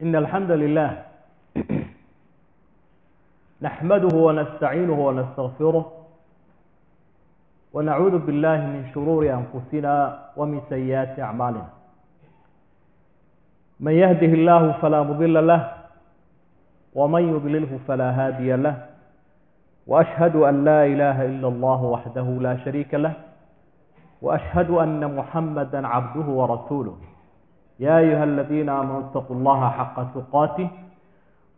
إن الحمد لله نحمده ونستعينه ونستغفره ونعوذ بالله من شرور أنفسنا ومن سيئات أعمالنا. من يهده الله فلا مضل له ومن يضلله فلا هادي له، وأشهد أن لا إله إلا الله وحده لا شريك له، وأشهد أن محمدا عبده ورسوله. يا أيها الذين آمنوا اتقوا الله حق تقاته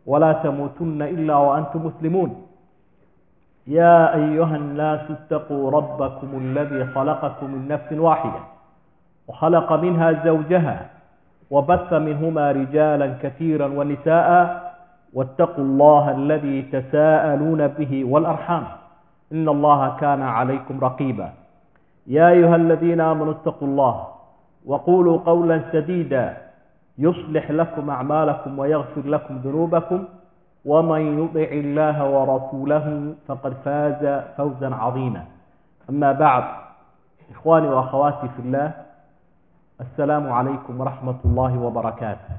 ولا تموتن إلا وأنتم مسلمون. يا أيها الناس اتقوا ربكم الذي خلقكم من نفس واحدة وخلق منها زوجها وبث منهما رجالا كثيرا ونساء، واتقوا الله الذي تساءلون به والأرحام إن الله كان عليكم رقيبا. يا أيها الذين آمنوا اتقوا الله وقولوا قولا سديدا يصلح لكم أعمالكم ويغفر لكم ذنوبكم، ومن يطع الله ورسوله فقد فاز فوزا عظيما. أما بعد، إخواني وأخواتي في الله، السلام عليكم ورحمة الله وبركاته.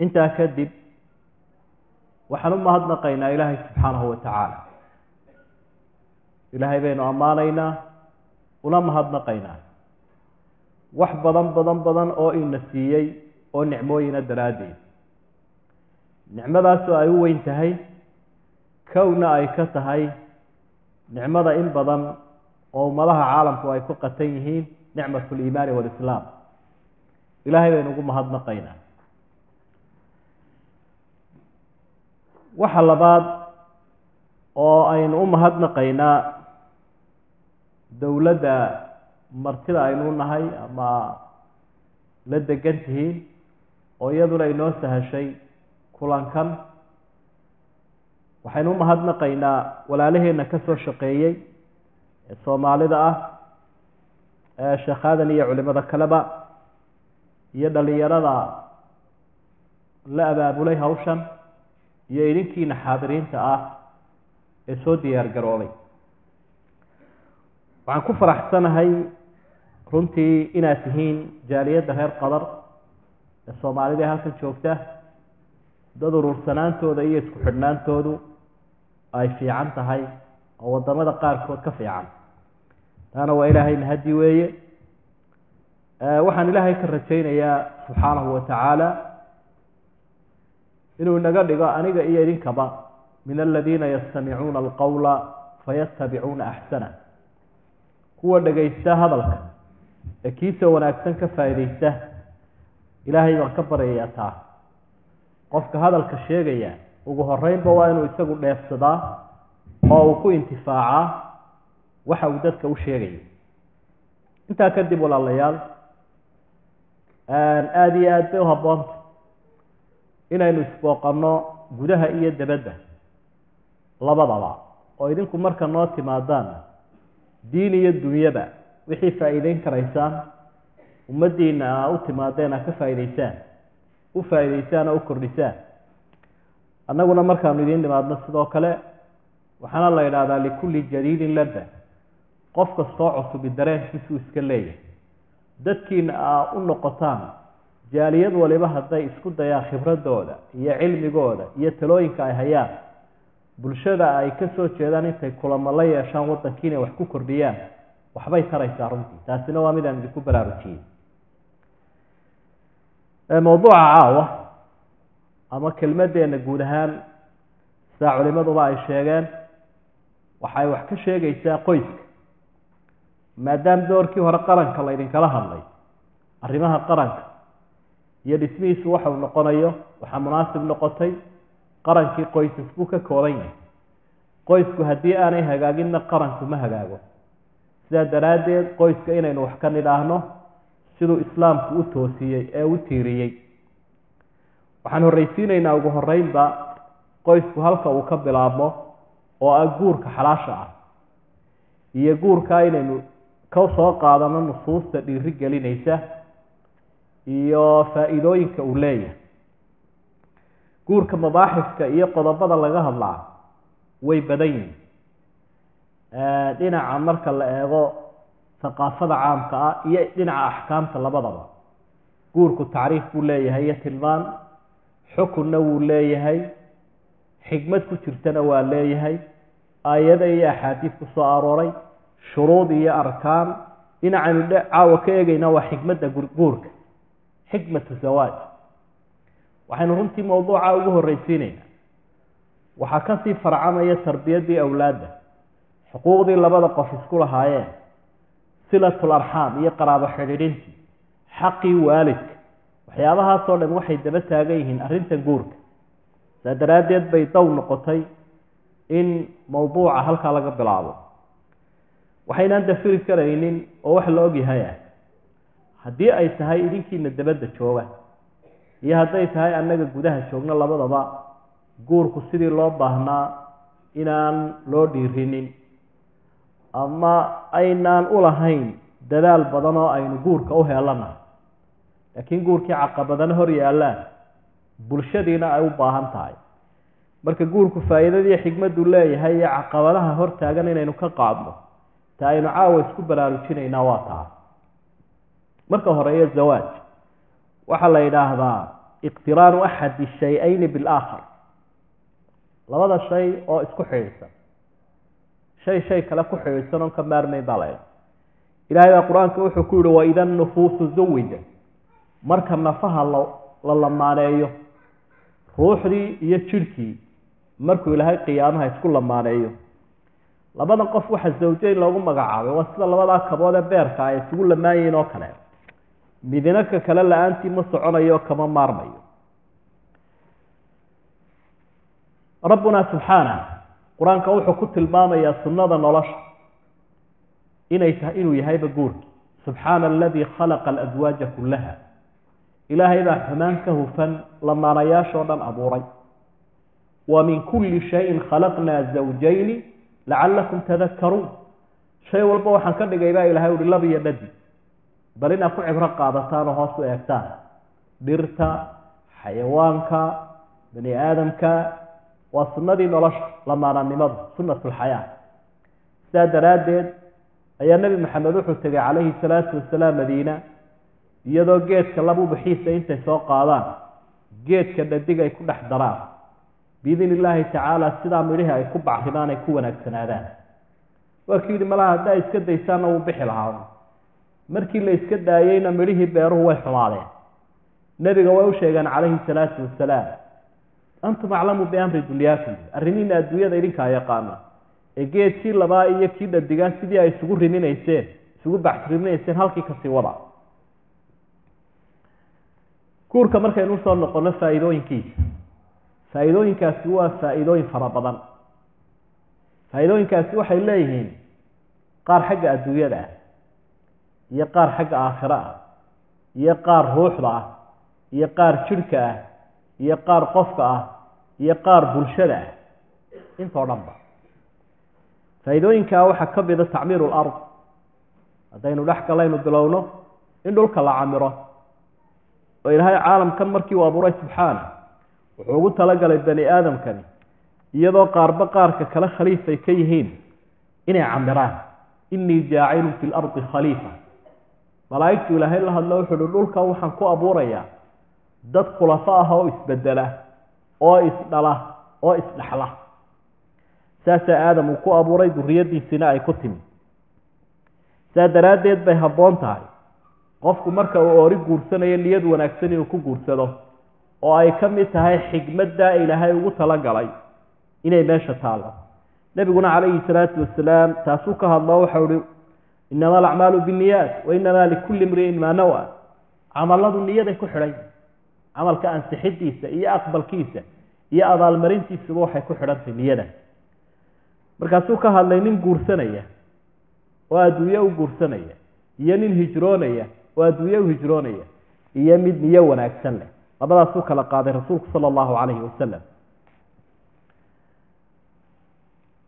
أنت أكذب وحنما هدنقينا إلهي سبحانه وتعالى. إلهي بين أمانينا ulama hadnaqaynaa wax badan oo ina siiyey oo nicmooyina daraaddeed. nicmadaasoo ay u weyn tahay kowna ay ka tahay nicmada in badan oo ummadaha caalamku ay ku qatan yihiin nicmatul iimaani walislaam. ilaahay baynu ugu mahadnaqaynaa. waxa labaad oo aynu u mahadnaqaynaa dowladda martida aynu nahay ama la degan tihiin oo iyaduna inoo sahashay kulankan. waxaynu u mahadnaqaynaa walaalaheenna ka soo shaqeeyey ee soomaalida ah, ee sheekhadan iyo culimada kaleba, iyo dhalinyarada la abaabulay hawshan, iyo idinkiina xaadiriinta ah ee soo diyaar garoobay. waxaan ku faraxsanahay runtii inaad tihiin jaaliyadda reer Qatar ee Soomaalida ee halkan joogta, dad urursanaantooda iyo isku xidhnaantoodu ay fiican tahay oo wadamada qaarkood ka fiican. taana waa ilaahay mahadi weeye. waxaan ilaahay ka rajaynayaa subxaanahu wa tacaala inuu naga dhigo aniga iyo idinkaba min aladiina yastamicuuna alqawla fayattabicuuna axsana, kuwa dhagaysta hadalka ee kiisa wanaagsan ka faa'iidaysta. ilaahay baan ka baryayaa taa. qofka hadalka sheegaya ugu horeynba waa inuu isagu dheefsadaa oo uu ku intifaacaa waxa uu dadka u sheegayo. intaa kadib walaalayaal, aada iyo aad bay u habboonta inaynu isbooqanno gudaha iyo dabadda labadaba, oo idinku marka noo timaadaan diin iyo dunyaba wixii faa'iideyn karaysaan ummaddiina aa u timaadeen aa ka faa'iidaysaan, u faa'iidaysaan oo u kordhisaan. annaguna markaanu idiin nimaadno sidoo kale waxaana la yidhaahdaa likulli jadiidin ladda. qof kastoo cusubi dareenkiisuu iska leeyahay. dadkiina aa u noqotaan jaaliyad waliba hadday isku dayaan khibradooda iyo cilmigooda iyo talooyinka ay hayaan, bulshada ay ka soo jeedaan intay kulamo la yeeshaan waddankii inay wax ku kordhiyaan, waxbay taraysaa runtii. taasina waa mid aan idinku baraarujiyey. mawduuca caawa ama kelmadeenna guud ahaan sidaa culimaduba ay sheegeen, waxay wax ka sheegaysaa qoyska. maadaama doorkii hore qaranka laydinkala hadlay, arrimaha qaranka iyo dhismihiisu waxau noqonayo, waxaa munaasib noqotay qarankii qoysas buu ka kooban yahay. qoysku haddii aanay hagaaginna qaranku ma hagaago. sidaa daraaddeed qoyska inaynu wax ka nidhaahno siduu islaamku u toosiyey ee u tiiriyey. waxaan horreysiinaynaa ugu horreynba qoysku halka uu ka bilaabmo oo ah guurka xalaasha ah, iyo guurkaa inaynu ka soo qaadano nusuusta dhiiri gelinaysa iyo faa'iidooyinka uu leeyahay. guurka mabaaxiska iyo qodobada laga hadlaa way badan yihiin. dhinaca marka la eego thaqaafada caamka ah iyo dhinaca axkaamta labadaba. guurku tacriif buu leeyahay iyo tilmaan, xukunna wuu leeyahay, xikmad ku jirtana waa leeyahay, aayada iyo axaadiis ku soo arooray, shuruud iyo arkaan. dhinacaynu caawa ka eegayna waa xikmadda guurka, xikmatu zawaaj. waxaynu runtii mawduuca ugu horreysiinaynaa. waxaa kasii farcamaya tarbiyaddii awlaadda, xuquuqdii labada qof isku lahaayeen, silatul arxaam iyo qaraabo xidhiidhintii, xaqii waalidka. waxyaabahaasoo dhan waxay daba taagan yihiin arrintan guurka. saa daraaddeed bay dow noqotay in mawduuca halkaa laga bilaabo. waxaynaan dafiri karaynin oo wax la ogyahay ah, haddii ay tahay idinkiina dabadda jooga iyo hadday tahay annaga gudaha joogno, labadaba guurku sidii loo baahnaa inaan loo dhiirinin ama aynaan u lahayn dadaal badan oo aynu guurka u heelanahay. laakiin guurkii caqabadana hor yaallaan, bulshadiina ay u baahan tahay. marka guurku faa'iidadii xikmaddu leeyahay iyo caqabadaha hor taagan inaynu ka qaadno, ta aynu caawa isku baraarujinaynaa waa taa. marka horeeyo zawaaj waxaa la yidhaahdaa iqtiraanu axadi shay-ayni bilaakhar. labada shay oo isku xidhiidhsan, shay kale ku xidhiidhsan oon ka maarmayn baa la ydhaha. ilaahay baa qur-aanka wuxuu ku yihi waida nufuusu zawija, marka nafaha la lamaaneeyo, ruuxdii iyo jidhkii markuu ilaahay qiyaamaha isku lamaaneeyo. labada qof waxa zawjayn loogu magacaabay waa sida labadaa kabood ee beerka ay isugu lamaan yihiin oo kale. midina ka kale la-aantii ma soconayo, kama maarmayo. rabbuna subxaanah qur-aanka wuxuu ku tilmaamayaa sunnada nolosha inuu yahayba guurki. subxaana aladii khalaqa alaswaaja kullaha. ilaahay baa xumaan ka hufan lamaanayaashoo dhan abuuray. wa min kulli shayin khalaqnaa zawjayni lacalakum tadakaruun. shay walba waxaan ka dhigay baa ilahay uhi lab iyo dhadi, bal inaad ku cibro qaadataan oo hoos u eegtaan. dhirta, xayawaanka, bani aadamka, waa sunnadii nolosha, lamaananimadu, sunnatulxayaa. sidaa daraaddeed ayaa nebi maxamed wuxuu tegay calayhi salaatu wasalaam madiina, iyadoo geedka labu bixiisa intay soo qaadaan geedka dhadig ay ku dhex daraan, biidn illaahi tacaala sidaa midhihii ay ku bacridaan ay ku wanaagsanaadaan. waa kii yidhi malaha haddaa iska daysaanna wuu bixi lahaa. markii la iska daayeyna midhihii beeruhu way xumaadeen. nebiga way u sheegeen calayhi salaatu wasalaam, antum aclamu biamri dunyaakum, arrimihiina adduunyada idinkaa yaqaana. ee geedkii labaa iyo kii dhadigaa sidii ay isugu baxriminayseen halkii kasii wada. guurka markaynu usoo noqono faa'iidooyinkiisa, faa'iidooyinkaasi waa faa'iidooyin fara badan. faa'iidooyinkaasi waxay leeyihiin qaar xagga adduunyada ah, iyo qaar xagga aakhiro ah, iyo qaar ruuxda ah, iyo qaar jidhka ah, iyo qaar qofka ah, iyo qaar bulshada ah. intoo dhanba faa'iidooyinkaa waxaa ka mida tacmiiru lard. haddaynu dhex galaynu bilowno in dhulka la camiro, oo ilaahay caalamkan markii uu abuuray subxaana wuxuu ugu talagalay bani aadamkani iyadoo qaarba qaarka kale khaliifay ka yihiin inay camiraan. innii jaacilun fi lardi khaliifa. malaa'igtu ilaahay la hadlo wuxuu uhi dhulka waxaan ku abuurayaa dad khulafo ah oo isbedela, oo isdhala, oo isdhexla. saasaa aadam uu ku abuuray, duriyadiisina ay ku timi. saa daraaddeed bay habboon tahay qofku marka uu oori guursanayo niyad wanaagsan inuu ku guursado, oo ay ka mid tahay xikmadda ilaahay ugu talagalay inay meesha taallo. nebiguna calayhi salaatu wasalaam taasuu ka hadlo waxau ihi inama alacmaalu binniyaat wa inamaa likulli imri'in maa nawa. camaladu niyaday ku xidhan. camalka ansixidiisa iyo aqbalkiisa iyo abaalmarintiisuba waxay ku xidhantahay niyada. markaasuu ka hadlay nin guursanaya oo adduunye u guursanaya, iyo nin hijroonaya oo adduunye u hijroonaya, iyo mid niyo wanaagsan leh. labadaasuu kala qaaday rasuulku sala allahu calayhi wasalam.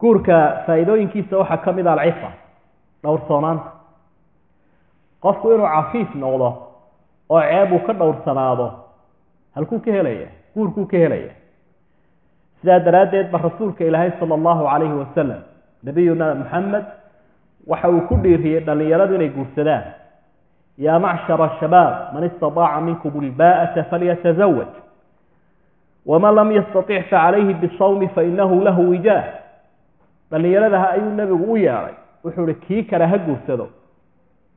guurka faa'iidooyinkiisa waxaa ka mid ah alcifa, dhowrsoonaanta. qofku inuu cafiif noqdo oo ceeb uu ka dhowrsanaado, halkuu ka helaya? guurkuu ka helaya. sidaa daraaddeed ba rasuulka ilaahay sala allahu calayhi wasalam, nabiyuna maxamed, waxa uu ku dhiiriyey dhallinyaradu inay guursadaan, يا معشر الشباب من استطاع منكم الباءة فليتزوج ومن لم يستطع فعليه بالصوم فإنه له وجاه dhalinyaradaha ayuu nabigu u yeeray wuxuu ri kii kale ha guursado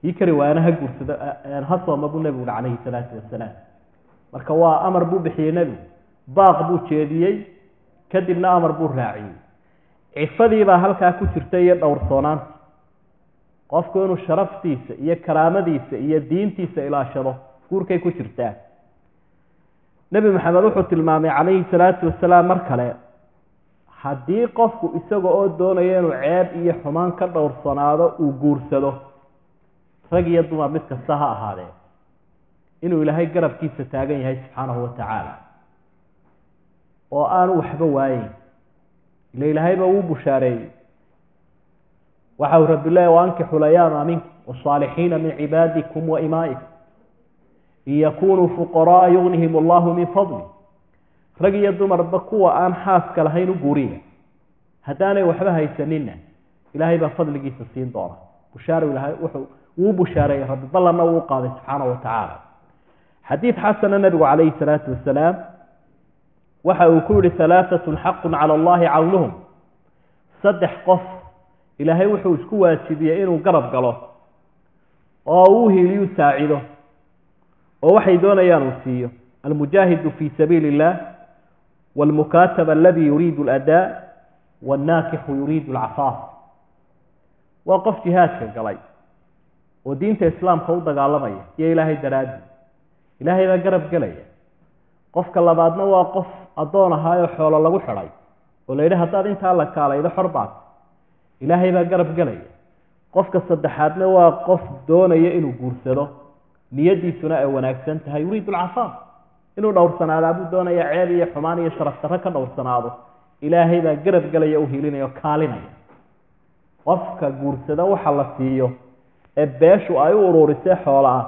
kii kale waana ha guursado ha sooma buu nabigu calayhi salaatu wasalaam marka waa amar buu bixiyey nabigu baaq buu jeediyey kadibna amar buu raaciyey cifadii baa halkaa ku jirta iyo dhowrsoonaanta qofku inuu sharaftiisa iyo karaamadiisa iyo diintiisa ilaashado guurkay ku jirtaa nabi maxamed wuxuu tilmaamay calayhi salaatu wasalaam mar kale haddii qofku isaga oo doonaya inuu ceeb iyo xumaan ka dhowrsanaado uu guursado rag iyo dumar mid kasta ha ahaadee inuu ilaahay garabkiisa taagan yahay subxaanahu watacaala oo aanu waxba waayeyn ila ilaahayba uu bushaareeyey waxa uu rabbi leeyahay waankixu layaama minkum wasaalixiina min cibaadikum wa imaa'ikum in yakunuu fuqaraaa yugnihim allahu min fadli rag iyo dumarba kuwa aan xaaska lahayn u guuriya haddaanay waxba haysaninna ilaahay baa fadligiisa siin doona bushaaro ilaahay wuu bushaareeyey rabbi ballanna wuu qaaday subxaanahu watacaala xadiid xasana nabigu calayhi salaatu wasalaam waxa uu ku yihi halaaatun xaqun cala allahi cawnuhum saddex qof ilaahay wuxuu isku waajibiyey inuu garab galo oo uu hiiliyu saacido oo waxay doonayaan uu siiyo almujaahidu fii sabiili illah والمكاتب الذي يريد الأداء والناكح يريد العفاف وقف جهادك قلي ودينة الإسلام خوضة قالمية يا إلهي درادي إلهي لا قرب قلي قفك الله بعدنا وقف أدونا هاي حول الله وحري ولا إله هتاد انت الله كالا إذا حربات إلهي لا قرب قلي قفك الصدحاتنا وقف دونا يئنو قرسله نيدي سناء وناكسنتها يريد العفاف inuu dhowrsanaado abuu doonaya ceeb iyo xumaan iyo sharaf darro ka dhowrsanaado ilaahay baa garab galaya u hiilinaya oo kaalinaya qofka guursada waxa la siiyo ee beeshu ay u ururisay xoolaha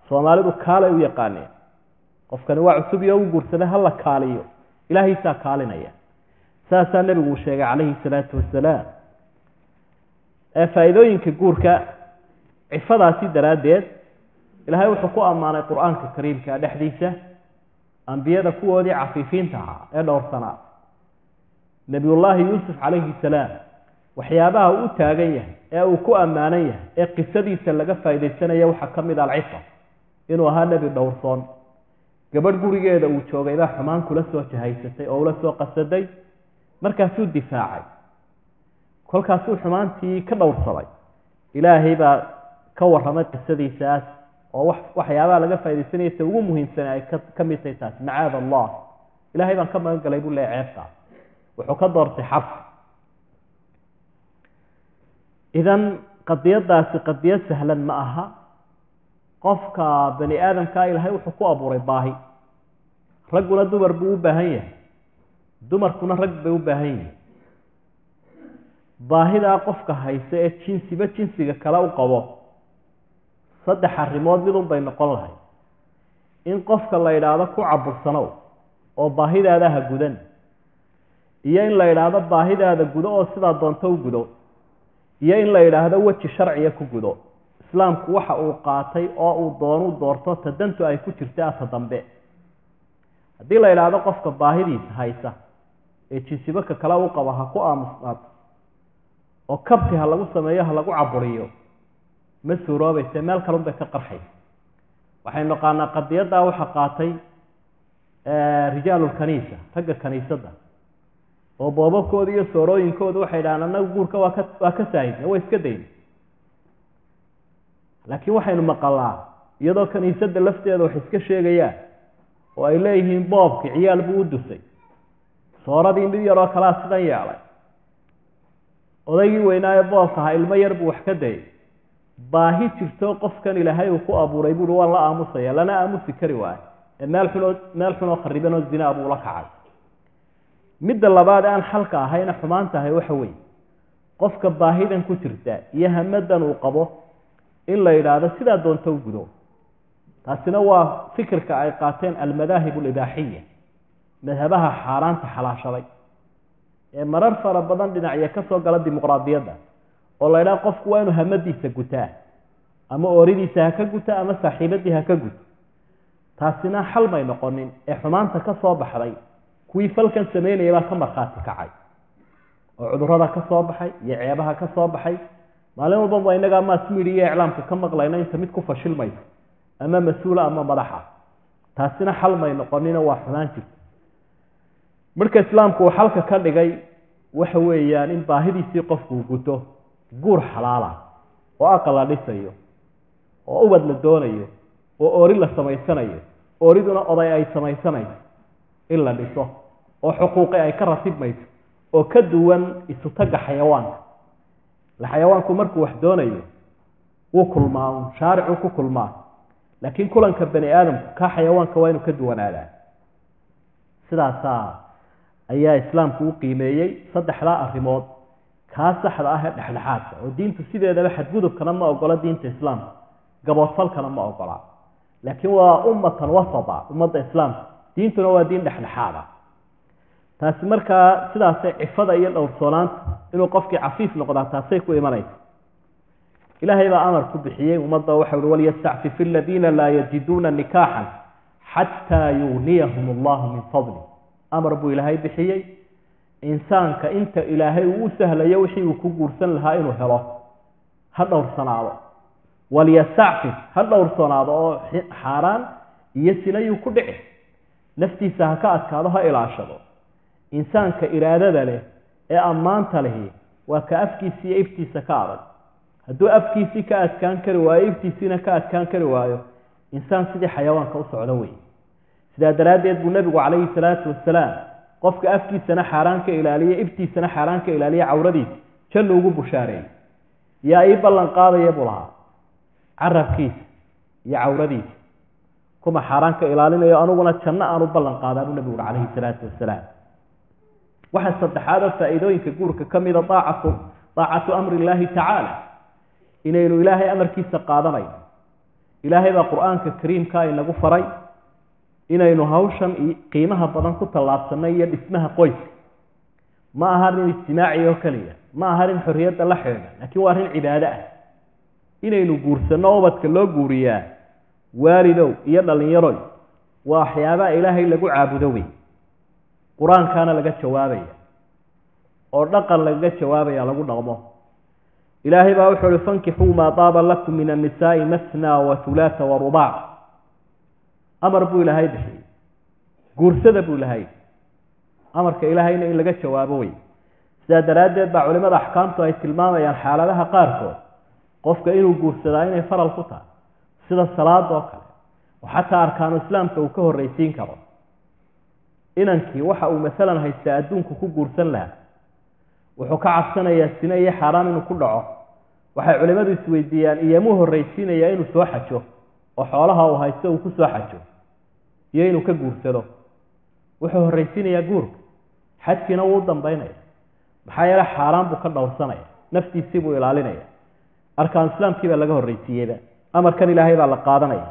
soomaalidu kaalay u yaqaaneen qofkani waa cusub iyo u guursada hala kaaliyo ilaahay saa kaalinaya saasaa nabigu sheegay calayhi salaatu wasalaam faa'iidooyinka guurka cifadaasi daraaddeed ilaahay wuxuu ku ammaanay qur-aanka kariimka dhexdiisa ambiyada kuwoodii cafiifiinta ahaa ee dhowrsanaa nebiyullaahi yuusuf calayhi salaam waxyaabaha uu taagan yahay ee uu ku ammaanan yahay ee qisadiisa laga faa'iidaysanaya waxaa ka mid alcifa inuu ahaa nebi dhowrsoon gabadh gurigeeda uu joogay baa xumaan kula soo jahaysatay oo ula soo qasaday markaasuu difaacay kolkaasuu xumaantii ka dhowrsaday ilaahay baa ka warramay qisadiisaas oo waxyaabaha laga faa'iidaysanaya ta ugu muhiimsan ay ka mid tahay taas macaad allah ilaahay baan ka magan galay buu leeyahay ceebta wuxuu ka doortay xaf idan qadiyadaasi qadiyad sahlan ma aha qofka bani aadamka ilaahay wuxuu ku abuuray baahi ragguna dumar buu u baahan yahay dumarkuna rag bay u baahan yihiin baahidaa qofka haysa ee jinsiba jinsiga kale u qabo saddex arrimood midun bay noqon lahay in qofka la yidhaahdo ku cabursanow oo baahidaada ha gudan iyo in la yidhaahdo baahidaada gudo oo sidaa doonto u gudo iyo in la yidhaahdo weji sharciya ku gudo islaamku waxa uu qaatay oo uu doonu doorto tadantu ay ku jirta ata dambe haddii la yidhaahdo qofka baahidiisa haysa ee jinsibaka kale u qabo ha ku aamusnaato oo kabti ha lagu sameeyo ha lagu caburiyo ma suuroobayse meel kalun bay ka qarxaysa waxaynu naqaanaa qadiyaddaa waxa qaatay rijaalulkaniisa ragga kaniisadda oo boobabkooda iyo soorooyinkooda waxay dhahaan annagu guurka waa ka saahidna waa iska dayna laakiin waxaynu maqalnaa iyadoo kaniisadda lafteeda wax iska sheegayaan oo ay leeyihiin boobki ciyaal buu u dusay sooradii mid yaroo kalaa sidan yeelay odaygii weynaayo boobka ahaa ilmo yar buu wax ka dayay baahi jirto qofkan ilaahay uu ku abuuray buui waan la aamusaya lana aamusi kari waayo ee meel xunoo kharibanoo zinaa buu la kacay midda labaad aan xalka ahayna xumaan tahay waxa weeye qofka baahidan ku jirta iyo hamadan uu qabo in la yidhaahdo sidaa doonto u gudo taasina waa fikirka ay qaateen almadaahib alibaaxiya madhabaha xaaraanta xalaashaday ee marar fara badan dhinacya ka soo gala dimuqraadiyadda oo la yidhaha qofku waa inuu hamadiisa gutaa ama ooridiisa ha ka guta ama saaxiibadii ha ka guto taasina xal may noqonin ee xumaanta ka soo baxday kuwii falkan sameynaya baa ka markhaati kacay oo cudurrada ka soo baxay iyo ceebaha ka soo baxay maalin walba waa inagaa mass media iclaamka ka maqlayna inta mid ku fashilmayso ama mas-uula ama madaxa taasina xal may noqonina waa xumaan jirta marka islaamku uu xalka ka dhigay waxa weeyaan in baahidiisii qofku uu guto guur xalaala oo aqal la dhisayo oo ubad la doonayo oo oori la samaysanayo ooriduna oday ay samaysanayso in la dhiso oo xuquuqi ay ka ratibmayso oo ka duwan isu tagga xayawaanka la xayawaanku markuu wax doonayo wuu kulmaa shaaricu ku kulmaa laakiin kulanka bani aadamku ka xayawaanka waa inuu ka duwanaadaa sidaasaa ayaa islaamku u qiimeeyey saddexdaa arrimood kaa saxda ah ee dhexdhexaadka oo diintu sideedaba xadgudubkana ma ogola diinta islaamka gaboodfalkana ma ogola laakiin waa ummatan wasata ummadda islaamka diintuna waa diin dhexdhexaada taasi markaa sidaasay cifada iyo dhowrsoonaanta inuu qofkii cafiif noqdaa taasay ku imanaysa ilaahay baa amar ku bixiyey ummadda waxa uhi walyastacfif aladiina laa yajiduuna nikaaxan xataa yugniyahum allahu min fadli amar buu ilaahay bixiyey insaanka inta ilaahay uu u sahlayo wixii uu ku guursan lahaa inuu helo ha dhowrsanaado walyastacfif ha dhowrsanaado oo xaaraan iyo sinayuu ku dhici naftiisa ha ka adkaado ha ilaashado insaanka iraadada leh ee ammaanta lehi waa ka afkiisa iyo iftiisa ka adag hadduu afkiisii ka adkaan kari waayo iftiisiina ka adkaan kari waayo insaan sidii xayawaanka u socdo wey sidaa daraaddeed buu nebigu calayhi salaatu wasalaam qofka afkiisana xaaraan ka ilaaliya iftiisana xaaraan ka ilaaliya cawradiisa jannu ugu bushaareeyey yaa ii ballan qaadaya buu lahaa carabkiisa iyo cawradiisa kuma xaaraan ka ilaalinayo aniguna janno aan u ballan qaadaa buu nebigu calayhi salaatu wasalaam waxaa saddexaad oo faa'iidooyinka guurka ka mida daacatu amri illaahi tacaala inaynu ilaahay amarkiisa qaadanayno ilaahay baa qur-aanka kariimka inagu faray inaynu hawshan qiimaha badan ku tallaabsanay iyo dhismaha qoyska ma aha arrin ijtimaaci oo keliya ma aha arrin xorriyadda la xidhiidha laakiin waa arrin cibaado ah inaynu guursanno ubadka loo guuriyaa waalidow iyo dhallinyaroy waa waxyaabaha ilaahay lagu caabudo wey qur-aankaana laga jawaabaya oo dhaqan lagaga jawaabaya lagu dhaqmo ilaahay baa wuxuu uhi fankixuu maa daaba lakum min annisaa'i masnaa wa hulaata wa rubaac amar buu ilaahay bixiyey guursada buu ilaahay amarka ilaahayna in laga jawaabo wey sidaa daraaddeed baa culimada axkaamtu ay tilmaamayaan xaaladaha qaarkood qofka inuu guursadaa inay faral ku tahay sida salaada oo kale oo xataa arkaanu islaamka uu ka horraysiin karo inankii waxa uu masalan haystaa adduunku ku guursan lahaa wuxuu ka cabsanayaa sine iyo xaaraan inuu ku dhaco waxay culimmadu isweydiiyaan iyomuu horraysiinayaa inuu soo xajo oo xoolaha uu haysto uu ku soo xajo iyo inuu ka guursado wuxuu horraysiinayaa guurka xajkiina wuu u dambaynaya maxaa yeele xaaraan buu ka dhowrsanaya naftiisii buu ilaalinaya arkaanu islaamkii baa laga horraysiiyeyba amarkan ilaahay baa la qaadanaya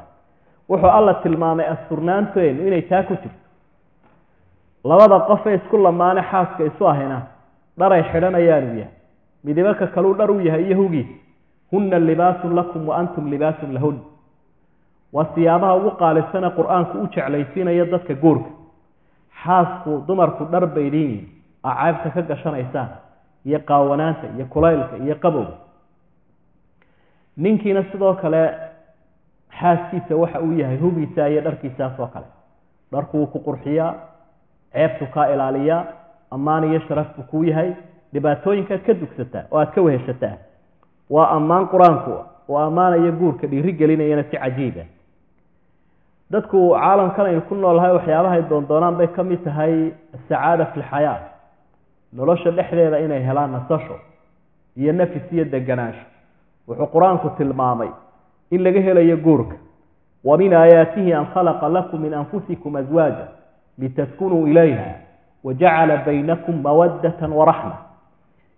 wuxuu alla tilmaamay asturnaanteenu inay taa ku jirto labada qof ee isku lamaane xaaska isu ahina dharay xidhanayaanu yahay midibaka kaluu dhar u yahay iyo hugiis hunna libaasun lakum wa antum libaasun lahun waa siyaabaha ugu qaalisana qur-aanku u jeclaysiinaya dadka guurka xaasku dumarku dhar bay leeyihiin aa caybta ka gashanaysaan iyo qaawanaanta iyo kulaylka iyo qabowga ninkiina sidoo kale xaaskiisa waxa uu yahay hugiisa iyo dharkiisaas oo kale dharku wuu ku qurxiyaa ceebtu kaa ilaaliyaa ammaan iyo sharaf buu kuu yahay dhibaatooyinkaad ka dugsataa oo aad ka weheshataa waa ammaan qur-aanku oo ammaanaya guurka dhiiri gelinayana si cajiiba dadku caalamkan aynu ku noolahay waxyaabahay doondoonaan bay ka mid tahay asacaada fi lxayaa nolosha dhexdeeda inay helaan nasasho iyo nafis iyo deganaansho wuxuu qur-aanku tilmaamay in laga helayo guurka wa min aayaatihi an khalaqa lakum min anfusikum aswaaja litaskunuu ilayha wajacala baynakum mawaddatan waraxma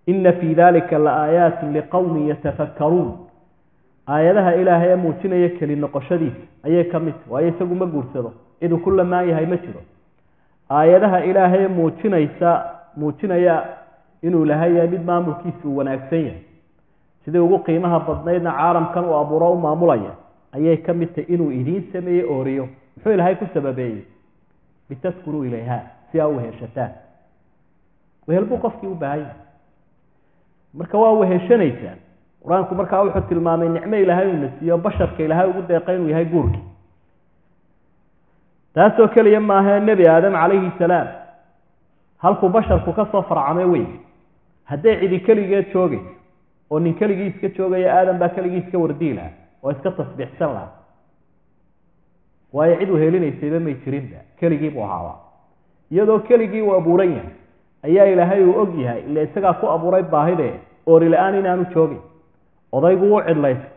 ina fii dalika laaayaati liqowmin yatafakkaruun aayadaha ilaahay ee muujinaya keli noqoshadiisa ayay ka mid waayo isagu ma guursado ciduu ku lamaan yahay ma jiro aayadaha ilaahay muujinaya inuu lahay yahay mid maamulkiisa uu wanaagsan yahay sidii ugu qiimaha badnaydna caalamkan uu abuuro u maamulaya ayay ka mid tahay inuu idiin sameeyey ooriyo muxuu ilaahay ku sababeeyey litaskunuu ilayha si aa u weheshataan wehel buu qofkii u baahan yahay marka waa weheshanaysaan qur-aanku markaa wuxuu tilmaamay nicmo ilaahay uuna siiyo basharka ilaahay ugu deeqa inuu yahay guurkii taasoo keliya maaha nebi aadam calayhi salaam halkuu basharku ka soo farcamay wey hadday cidi keligeed joogayso oo nin keligii iska joogaya aadam baa keligii iska wardii lahaa oo iska tasbiixsan lahaa waayo cid uhelinaysayba may jirinba keligii buu ahaaba iyadoo keligii uu abuuran yahay ayaa ilaahay uu og yahay ila isagaa ku abuuray baahide oori la-aan inaanu joogin odaygu u cidlaysa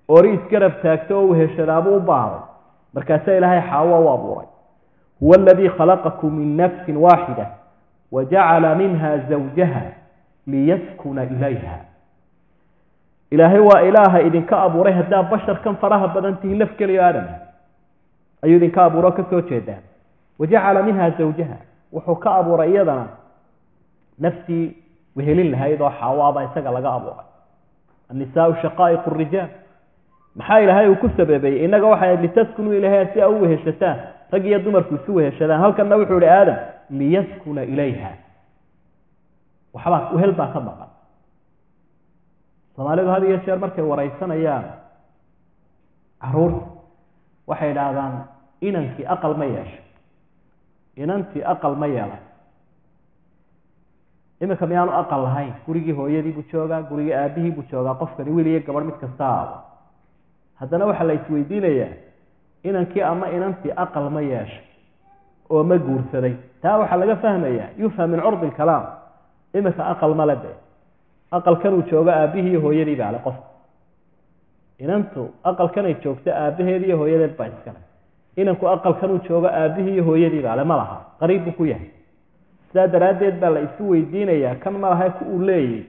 oori isgarab taagto oo weheshadaabuu u baahday markaasaa ilaahay xaawa u abuuray huwa aladii khalaqakum min nafsin waaxida wajacala minha zawjaha liyaskuna ilayha ilaahay waa ilaaha idinka abuuray haddaa basharkan faraha badan tihiin laf keliyo aadam ayuu idinka abuuro ka soo jeedaa wajacala minha zawjaha wuxuu ka abuuray iyadana naftii wehelin lahayd oo xaawaaba isaga laga abuuray annisaau shaqaa'iq rijaal maxaa ilaahay uu ku sababeeyey innaga waxay litaskunuu ilayha si aa u weheshataan rag iyo dumarku isu weheshadaan halkanna wuxuu ihi aadam liyaskuna ilayha waxbaa wehel baa ka maqan soomaalidu had iyo jeer markay waraysanayaan caruurta waxay idhaahdaan inankii aqal ma yeesho inantii aqal ma yeelay iminka miyaanu aqal lahayn gurigii hooyadii buu joogaa gurigii aabihii buu joogaa qofkani wiil iyo gabadh mid kasta aado haddana waxaa la isweydiinayaa inankii ama inantii aqal ma yeeshay oo ma guursaday taa waxaa laga fahmayaa yufham min curdi lkalaam iminka aqal male de aqalkanuu joogo aabihii iyo hooyadii baa le qofka inantu aqalkanay joogto aabaheed iyo hooyadeed baa iskale inanku aqalkanuu joogo aabihii iyo hooyadii baa le ma laha qariib buu ku yahay sidaa daraaddeed baa la isu weydiinayaa kan ma lahay ku uu leeyay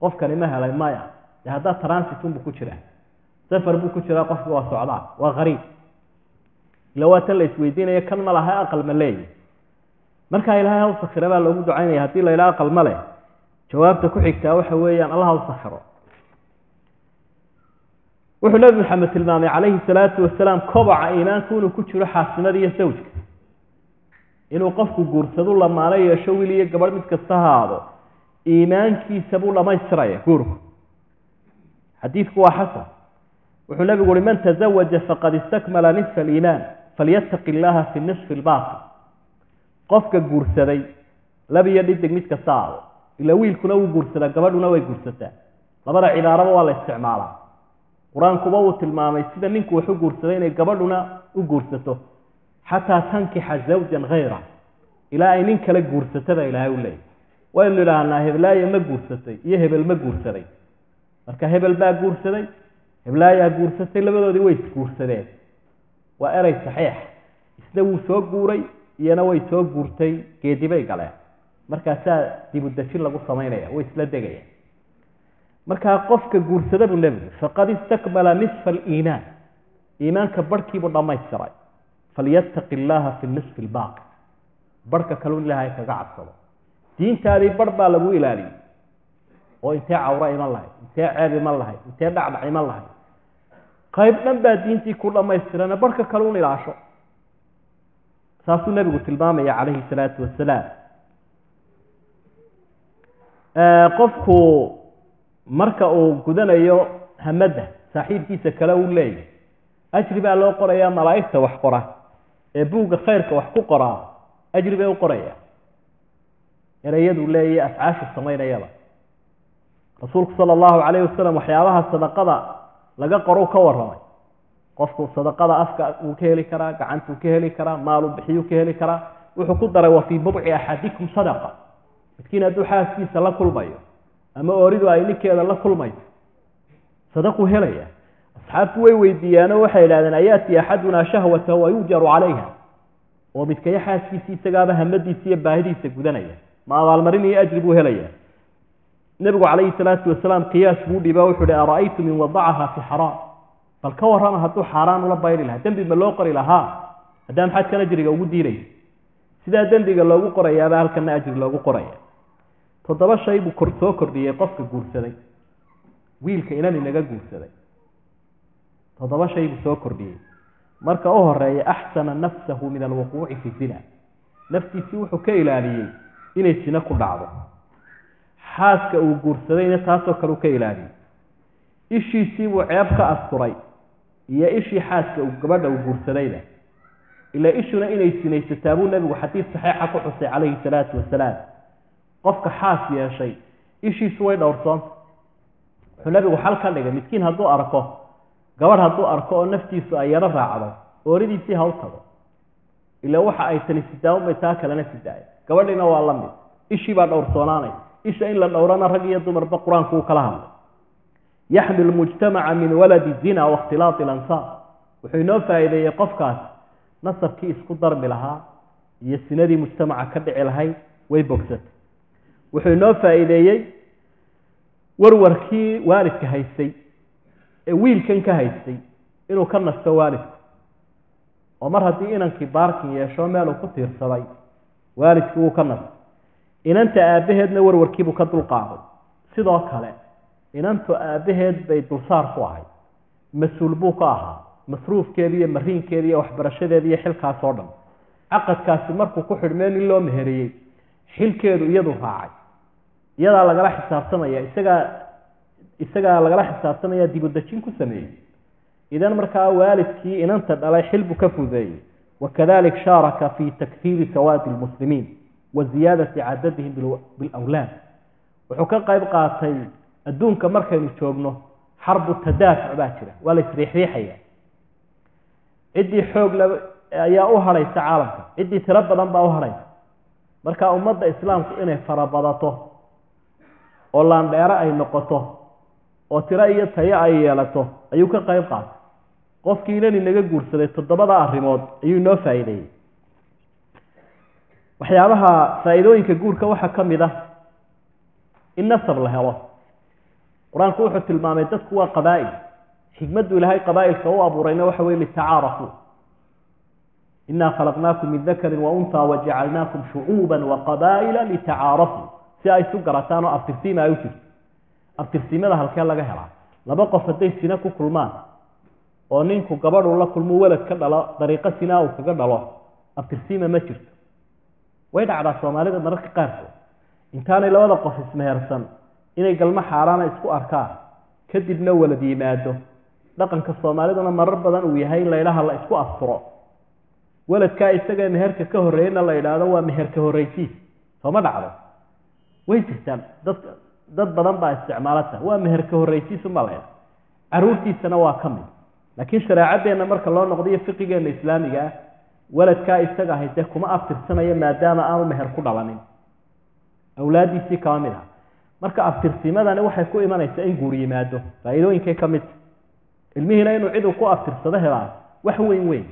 qofkani ma helay maya dee haddaa transitunbuu ku jiraa safar buu ku jiraa qofka waa socdaa waa qariib ila waa tan la isweydiinaya kan ma lahay aqal ma leeyay markaa ilaahay haw sakhira baa loogu ducaynaya haddii la yidhaha aqal ma leh jawaabta ku xigtaa waxa weeyaan allah haw sakhiro wuxuu nabi maxamed tilmaamay calayhi salaatu wasalaam kobaca iimaanku inuu ku jiro xaasimada iyo sawjka inuu qofku guursadu lamaano yeesho wiil iyo gabadh mid kasta haado iimaankiisa buu dhamaystiraya guurku xadiidku waa xasan wuxuu nabigu uhi man tazawaja faqad istakmala nisfa aliimaan falyattaqi illaha fi nisfi albaaqi qofka guursaday lab iyo dhidig mid kasta haado ila wiilkuna wuu guursadaa gabadhuna way guursataa labada cibaaraba waa la isticmaalaa qur-aankuba uu tilmaamay sida ninku wax u guursaday inay gabadhuna u guursato xataa tankixa zawjan hayra ilaa ay nin kale guursatada ilaahay u leeyahy waynu idhaahnaa heblaaye ma guursatay iyo hebel ma guursaday marka hebel baa guursaday heblaayaa guursatay labadoodii way isguursadeen waa erey saxiix isna wuu soo guuray iyana way soo guurtay geedibay galeen markaasaa dibudejin lagu samaynaya way isla degayaan markaa qofka guursada buu nebigu faqad istakmala nisfa aliimaan iimaanka barhkiibuu dhammaystiray falyattaqi illaaha fi nisfi albaaqi barhka kalun ilaahay kaga cabsado diintaadii barh baa lagu ilaaliyey oo intee cawro iman lahayd intee ceeb iman lahayd intee dhacdhac iman lahayd qayb dhan baa diintii ku dhammaystirana barhka kalun ilaasho saasuu nebigu tilmaamaya calayhi salaatu wasalaam qofku marka uu gudanayo hamadda saaxiibkiisa kale uu leeyahy ajri baa loo qorayaa malaa'igta wax qora ee buugga khayrka wax ku qoraa ajri bay u qorayaa ereyaduu leeyahy afcaashu samaynayaba rasuulku sala allahu calayhi wasalam waxyaabaha sadaqada laga qoru ka warramay qofku sadaqada afka wuu ka heli karaa gacantuu ka heli karaa maaluu bixiyuu ka heli karaa wuxuu ku daray wa fii budci axadikum sadaqa midkiin hadduu xaaskiisa la kulmayo ama ooridu ay ninkeeda la kulmayso sadaquu helaya asxaabtu way weydiiyaanoo waxay idhahdeen ayaati axadunaa shahwata wa yujaru calayha oo midkaya xaaskiisi isagaaba hamadiisa iyo baahidiisa gudanaya ma abaalmarin iyo ajri buu helaya nebigu calayhi salaatu wasalaam qiyaas buu dhiba wuxuu hi ara'aytum in wadacaha fi xaraam bal ka warrama hadduu xaaraan ula bayri lahaa dembi ma loo qori lahaa haddaa maxaad kan ajriga ugu diidaya sidaa dembiga loogu qorayaaba halkana ajri loogu qoraya 7 shay buu soo kordhiyey qofka guursaday wiilka inani naga guursaday toddoba shay buu soo kordhiyey marka u horeeya axsana nafsahu min alwuquuci fi zina naftiisii wuxuu ka ilaaliyey inay sina ku dhacdo xaaska uu guursadayna taasoo kale u ka ilaaliyey ishiisii buu ceeb ka asturay iyo ishii xaaska gabadha uu guursadayda ilaa ishuna inay sinaysataa buu nebigu xadiis saxiixa ku xusay calayhi salaatu wasalaam qofka xaas yeeshay ishiisu way dhowrsoonta wuxuu nebigu xal ka dhigay midkiin hadduu arko gabadh hadduu arko oo naftiisu ay yaro raacdo ooridiisii ha u tago ilaa waxa ay tani sidaawunbay taa kalena sidaaya gabadhiina waa la mid ishii baa dhowrsoonaanaysa isha in la dhowrana rag iyo dumarba qur-aanku uu kala hadlay yaxmil mujtamaca min waladi zina waاkhtilaati alansaar wuxuu inoo faa'iideeyey qofkaas nasabkii isku darmi lahaa iyo sinadii mujtamaca ka dhici lahayd way bogsatay wuxuu inoo faa'iideeyey warwarkii waalidka haystay ee wiilkan ka haystay inuu ka nasto waalidku oo mar haddii inankii baarkin yeesho meeluu ku tiirsaday waalidkii wuu ka nastay inanta aabbaheedna warwarkiibuu ka dulqaaday sidoo kale inantu aabbaheed bay dulsaar ku ahayd mas-uul buu ka ahaa masruufkeedi iyo mariinkeedi iyo waxbarashadeedi iyo xilkaas oo dhan caqadkaasi markuu ku xidhmeen in loo meheriyey xilkeedu iyadu raacay iyadaa lagala xisaabtamaya isagaa lagala xisaabtamaya dibudejin ku sameeyey idan markaa waalidkii inanta dhalay xil buu ka fudeeyey wakadalik shaaraka fi takhiiri sawaadi lmuslimiin wa ziyaadati cadadihim bilawlaad wuxuu ka qayb qaatay adduunka markaynu joogno xarbu tadaafuc baa jira waa la isriixriixaya ciddii xoog ayaa u hadhaysa caalamka ciddii tiro badan baa u hadhaysa marka ummadda islaamku inay farabadato oo laandheero ay noqoto oo tiro iyo tayo ay yeelato ayuu ka qayb qaatay qofkii inani naga guursaday toddobada arrimood ayuu inoo faa'iideeyey waxyaabaha faa'iidooyinka guurka waxaa ka mid ah in nasab la helo qur-aanku wuxuu tilmaamay dadku waa qabaa'il xikmaddu ilaahay qabaa'ilka u abuurayna waxa weye litacaarafuu inaa khalaqnaakum min dakarin wa untaa wajacalnaakum shucuuban wa qabaa'ila litacaarafuu si ay isu garataan oo abtirsiima ay u jirto abtirsiimada halkee laga helaa laba qof hadday sina ku kulmaan oo ninku gabadhu la kulmo walad ka dhalo dariiqo sinaa uu kaga dhalo abtirsiima ma jirto way dhacdaa soomaalida mararka qaarkood intaanay labada qof ismehersan inay galmo xaaraana isku arkaan kadibna walad yimaado dhaqanka soomaaliduna marar badan uu yahay in laydhaha la isku asturo waladkaa isagee meherka ka horreeyana la idhaahdo waa meherka horreysiis sooma dhacdo way jirtaan dad badan baa isticmaalata waa meherka horreysiisuma laydha caruurtiisana waa ka mid laakiin shareecadeenna marka loo noqdiyo fiqigeenna islaamiga ah waladkaa isaga ahay dee kuma abtirsanayo maadaama aanu meher ku dhalanin awlaadiisii kama mid ah marka abtirsimadani waxay ku imanaysaa in guur yimaado faa'iidooyinkay ka midta ilmihiina inuu cid uu ku abtirsado helaan wax weyn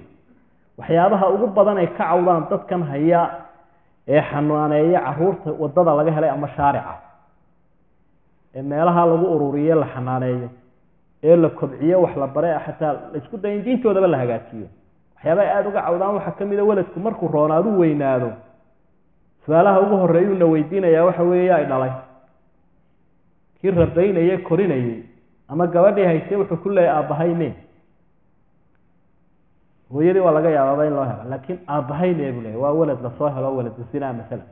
waxyaabaha ugu badan ay ka cawdaan dadkan haya ee xanaaneeya caruurta wadada laga helay ama shaarica ee meelaha lagu ururiyo la xanaaneeyo ee la kobciyo wax la bare xataa la isku dayin diintoodaba la hagaajiyo waxyaabaha aada uga cawdaan waxaa ka mid a waladku markuu roonaadu weynaado su-aalaha ugu horreeyuu na weydiinayaa waxa weeye ay dhalay kii rabaynayey korinayey ama gabadhii haysay wuxuu ku leeyahy aabbahayne hooyadii waa laga yaabaaba in loo helo laakiin aabbahayne buu leeyahy waa walad lasoo helo waladu sinaa masalan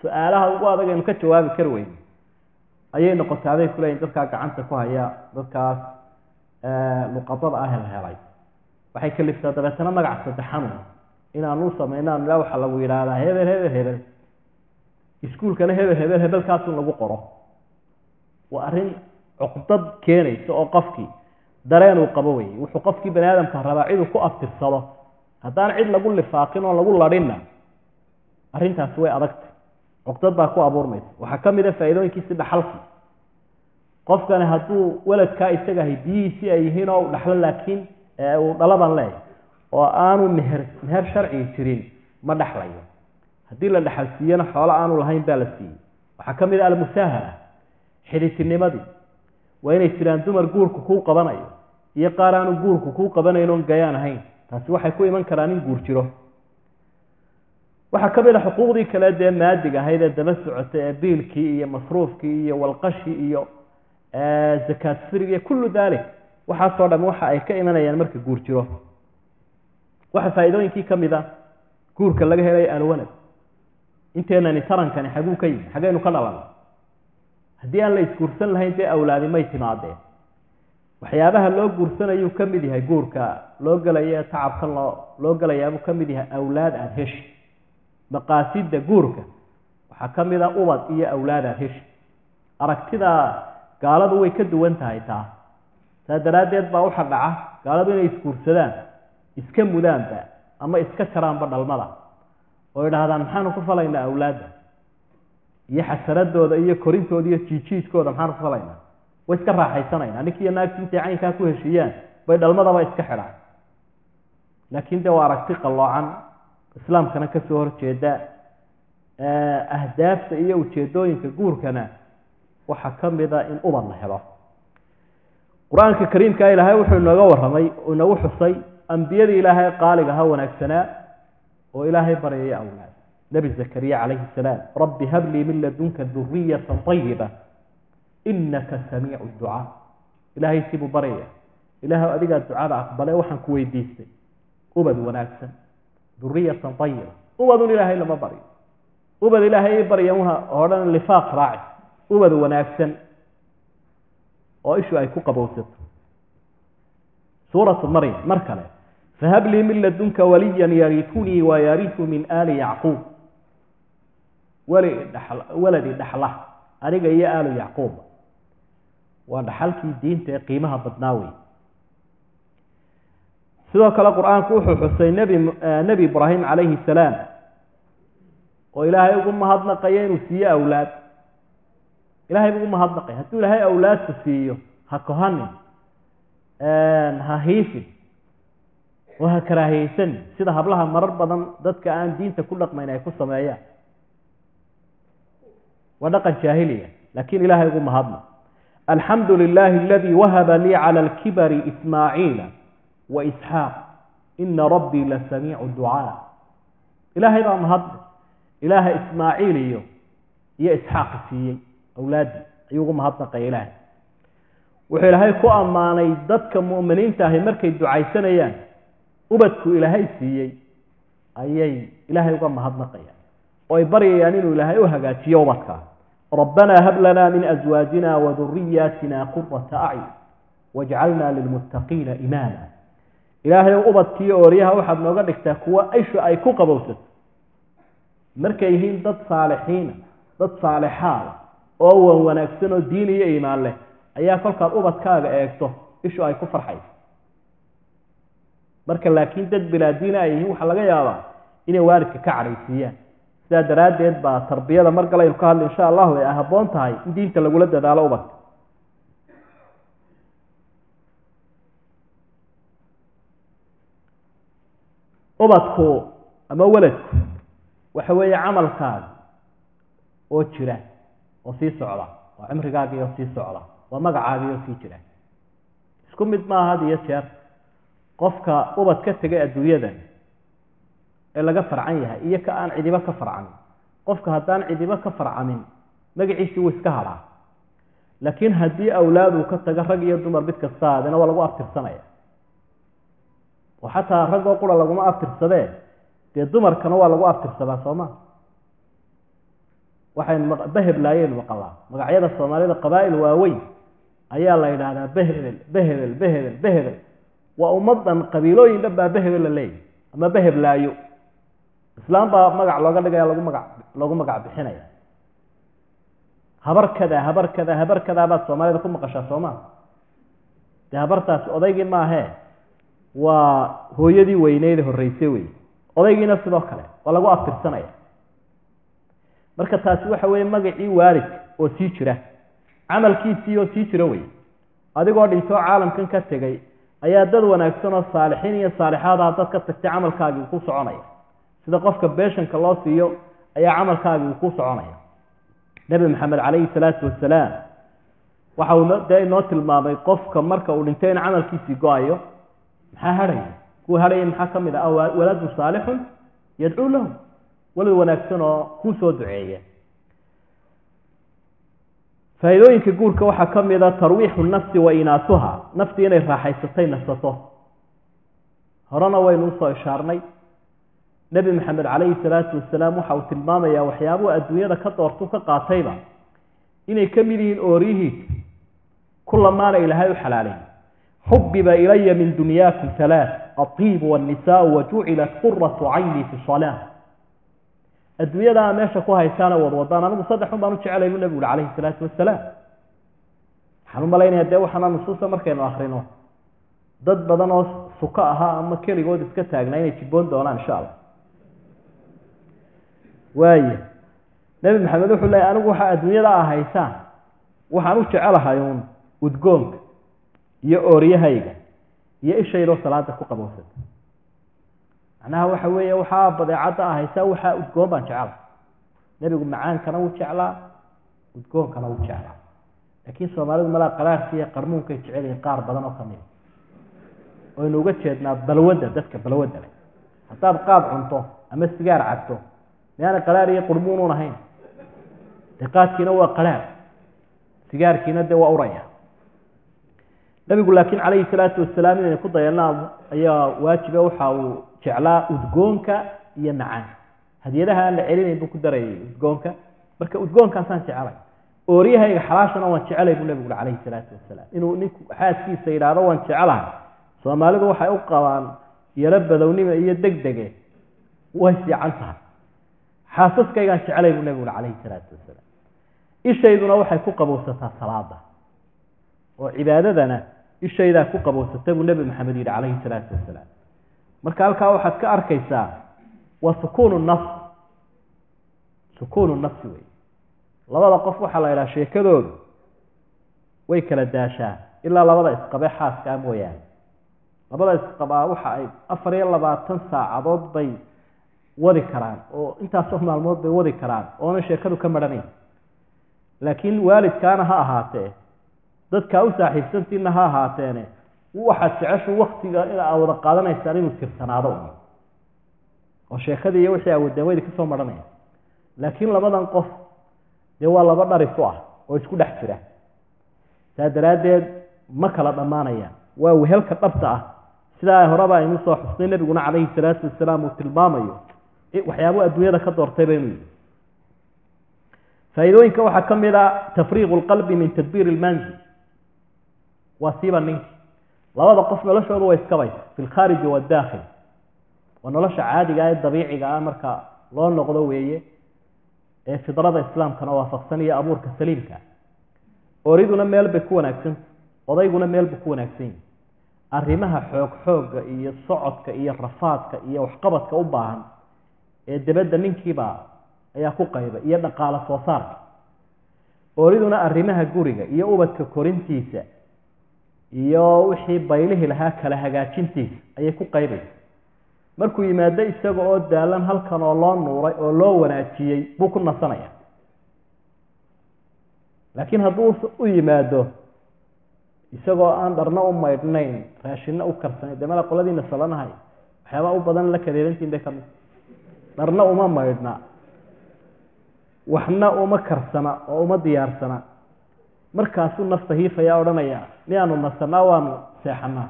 su-aalaha ugu adag aynu ka jawaabi kari weyne ayay noqotay aday kuleeyihin dadkaa gacanta ku haya dadkaas luqadada ah la helay waxay kaliftaa dabeetana magac saddexanu inaanu samaynaan ilaa waxaa lagu yidhaahdaa hebel iskuulkana hebelkaasun lagu qoro waa arrin cuqdad keenaysa oo qofkii dareen uu qabo weye wuxuu qofkii bani aadamka rabaa ciduu ku abtirsado haddaan cid lagu lifaaqin oo lagu ladhinna arrintaasi way adagtay cuqdad baa ku abuurmaysa waxaa ka mid a faa'iidooyinkiisi dhaxalkii qofkani hadduu waladkaa isaga ahay biyihiisii ay yihiin oo u dhaxlo laakiin uu dhalaban leeyahy oo aanu meher sharcigi jirin ma dhexlayo haddii la dhexal siiyana xoolo aanu lahayn baa la siiyey waxaa ka mid a almusaahala xidhitinimadii waa inay jiraan dumar guurku kuu qabanayo iyo qaar aanu guurku kuu qabanayn oon gayaan ahayn taasi waxay ku iman karaan in guur jiro waxaa ka mid a xuquuqdii kale dee maadig ahayd ee daba socotay ee biilkii iyo masruufkii iyo walqashii iyo zakaat firiga kullu dalik waxa soo dhan waxa ay ka imanayaan marka guur jiro waxa faa'iidooyinkii kamida guurka laga helay alwalad inteena tarankani xaguu ka yimid xageenu ka dhalan haddii aan la isguursan lahayn dee awlaadi may timaadeen waxyaabaha loo guursanayo ka mid yahay guurka loo galayo tacabka loo galayaa ka mid yahay awlaad aan hesh maqaasida guurka waxa ka mid ah ubad iyo awlaad aan hesh aragtida gaaladu way ka duwan tahay taa saadaradeed baa waxa dhaca gaaladu inay isguursadaan iska mudaanba ama iska jaraanba dhalmada oo yiraahdaan maxaanu ku falaynaa awlaada iyo xasaradooda iyo korintooda iyo jiijiidkooda maxaanu ku falaynaa way iska raaxaysanayaan ninkii naagtii intay caynkaa ku heshiiyaan bay dhalmadaba iska xidhaan laakiin dee waa aragti qalloocan islaamkana ka soo horjeeda ahdaafta iyo ujeedooyinka guurkana waxa ka mid ah in ubad la helo quraanka kariimka ilaahay wuxuu inooga warramay oo inoogu xusay ambiyada ilaahay qaaliga ha wanaagsanaa oo ilaahay baryay awlaad nabi zakariya calayhi salaam rabbi hab li min ladunka dhurriyatan tayyiba innaka samiicu ducaa ilaahay sibu baraya ilaahay adiga ducada aqbalay waxaan ku weydiistay ubad wanaagsan dhurriyatan tayyiba ubad ilaahay lama baryo ubad ilaahay baryo waxa horan lifaaq raaci ubad wanaagsan oo ishu ay ku qabowsato suuratu maryam markale فهب لي من لدنك وليا يرثني ويرث من آل يعقوب ولدي دحله أريق يا آل يعقوب ودحلك دين قيمها بدناوي سواء كلا قرآن كوحو حسين نبي إبراهيم عليه السلام وإلهي يقول ما هضنا قيين وسيا أولاد إلهي يقول ما هضنا قيين هتقول هاي أولاد تسيو هكهني ههيفي waxa karaahaysan sida hablaha marar badan dadka aan diinta ku dhaqmayn ay ku sameeyaan wadaqan jaahiliya laakiin ilaahay ugu mahadna alhamdulillahi alladhi wahaba li ala al-kibari ismaaciila wa ishaaq inna rabbi la samii'u du'aa ilaahay baa mahadna ilaahay ismaaciil iyo ishaaq siiyay awlaadi ayuu ugu mahadna ilaahay wuxuu ilaahay ku amaanay dadka muuminiinta ah markay ducaysanayaan ubadku ilaahay siiyay ayay ilaahay uga mahadnaqayaan oo ay baryayaan inuu ilaahay u hagaajiyo ubadka rabbana hab lana min azwajina wa dhurriyyatina qurrata a'yun waj'alna lil muttaqiina imama ilaahay ubadkii ooriyaha waxaad nooga dhigtaa kuwa ayshu ay ku qabowsato markay yihiin dad saalixiin dad saalixaad oo wanaagsan oo diin iyo iimaan leh ayaa kolkaad ubadkaaga eegto ishu ay ku farxayso marka laakiin dad bilaadiina ay waxa laga yaabaa inay waalidka ka caraysiiyaan sida daraadeed baa tarbiyada mar kale ka hadal insha Allah ay haboon tahay in diinta lagu la dadaalo ubadka ubadku ama waladku waxa weeye camalkaaga oo jira oo sii socda oo cimrigaaga oo sii socda waa magacaaga oo sii jira isku mid ma aha iyo jeer qofka ubad ka tagay adduunyada ee laga farcan yahay iyo ka aan cidiba ka farcan qofka hadaan cidiba ka farcamin magaciisa uu iska haraa laakiin hadii awlaadu ka taga rag iyo dumar mid kasta adana waa lagu aftirsanaya waxa rag oo qura lagu ma aftirsadee de dumarkana waa lagu aftirsadaa Soomaa waxay bahib laayeen maqala magacyada Soomaalida qabaa'il waaweyn ayaa la yiraahdaa bahebel وأمضاً قبيلوين دبا بهب الليل أما بهب لايو إسلام با مقع لوغا دغايا لوغو مقع بخينايا هبر كذا با Soomaalidu ku maqashaa Soomaa habartaas odaygii ma aha waa hooyadii weyneyd horeysay way odaygiina sidoo kale waa lagu aftirsanaya marka taasi waxa weeye magacii waalid oo sii jira amalkiisii oo sii jira way adigoo dhinto caalamkan ka tagay ayaa dad wanaagsan oo saalixiin iyo saalixaad ah dadka tagtay amalkaaga ku soconaya sida qofka beeshanka loo siiyo ayaa amalkaaga ku soconaya nabi maxamed calayhi salaatu wasalaam waxa uu noo tilmaamay qofka marka uu dhintay in amalkiisii go'ayo maxaa haray ku haray maxaa kamid ah walad saalixun yad'u lahu walad wanaagsan oo ku soo duceeya faa'iidooyinka guurka waxaa ka mid ah tarwiixu nafsi wa inaasuha naftii inay raaxaysatay nasato horena waynu usoo ishaarnay nebi maxamed calayhi salaatu wasalaam waxa uu tilmaamayaa waxyaabuhu adduunyada ka doortu ka qaatayba inay ka mid yihiin ooriyihiisa kulamaana ilaahay u xalaalay xubiba ilaya min dunyaakum halaath الطيب والنساء وجعلت قرة عيني في الصلاة الدنيا ده ماشى كوها يسانا وضوضان أنا مصدح ما نرجع عليه النبي عليه الصلاة والسلام حنو ملايين هداو حنا نصوصا مركين وآخرينه ضد بدنوس سكاها أما كيري قود اسكتها قناين يتبون دونا إن شاء الله واي نبي محمد وحو الله أنا وحا الدنيا ده هيسان وحا نرجع عليها يوم ودقونك يأوريها يجا iyo ishaydo salaada ku qabowsan anaha waxa weeye waxa badeecada ahaysa waxa udgoon baan jecel nabigu macaan kana uu jeclaa udgoon kana uu jeclaa laakiin Soomaalidu mala qaraarkiya qarmuunka jecelin qaar badan oo kamid oo inooga jeednaa balwada dadka balwada leh hadaad qaab cunto ama sigaar cabto meena qaraar iyo qurmuun u ahayn daqaadkiina waa qaraar sigaarkiina de waa uraya nabigu laakiin calayhi salaatu wasalaam inay ku dayanaa ayaa waajiba waxa uu jeclaa udgoonka iyo macaan hadiyadaha aan la celinayn buu ku darayay udgoonka marka udgoonkaasaan jecelay ooriyahayga xalaashana waan jecelay buu nabigu calayhi salaatu wasalaam inuu ninku xaaskiisa yidhaahdo waan jecelahay Soomaalidu waxay u qabaan yara badownimo iyo degdege way fiican tahay xaasaskaygaan jecelay buu nabigu calayhi salaatu wasalaam ishayduna waxay ku qabowsataa salaada oo cibaadadana ishayda ku qabowsatay buu nabi maxamed yiri calayhi salaatu wasalaam marka halka waxaad ka arkaysaa wa sukuunu nafs way labada qof waxa la yiraahdaa sheekadoodu way kala daashaa ilaa labada isqabay xaaska mooyaan labada isqabaa waxa ay 24 saacadood bay wadi karaan oo intaas oo maalmood bay wadi karaan oo sheekadu ka maranayn laakiin waalidkaana ha ahaatee dadka u saaxiibsantiina ha ahaateene waxa jeceshu waqtiga ila wada qaadanaysan inuu tirsanaado oo sheekadii iyo wixii awoodawaydi ka soo maranaya laakiin labadan qof waa laba dharifo ah oo isku dhex jira saadaradeed ma kala dhamaanayaan waa wehelka dhabta ah sida horaba aynu soo xusnay nabiguna calayhi salaatu wasalaam uu tilmaamayo waxyaabo adduunyada ka doortay baynu faa'iidooyinka waxa kamid ah tafriiq alqalbi min tadbir almanzil wasiiba ninki labada qof noloshoodu way iskabay fil kharij wa dakhil wa nolosha caadiga ah dabiiciga ah marka loo noqdo weeye ee fidrada islaamkana waafaqsan iyo abuurka saliimka oriduna meel bay ku wanaagsan odayguna meel buu ku wanaagsan arrimaha xoog iyo socodka iyo rafaadka iyo waxqabadka u baahan ee dibadda ninkiiba ayaa ku qayba iyo dhaqaale soo saarka oriduna arrimaha guriga iyo ubadka korintiisa iyo wixii baylihi lahaa kala hagaajintiisa ayay ku qaybay markuu yimaado isaga oo daalan halkan oo loo nuuray oo loo wanaajiyay buu ku nasanaya laakiin hadduu u yimaado isagoo aan dharna u maydhnayn raashinna u karsanay demada qoladiina salanahay waxyaaba u badan la kadeerantiin bay kamid dharna uma maydhna waxna uma karsana oo uma diyaarsana markaasuu nafta hiifaya odhanaya miyaanu nasanaa waanu seexanaa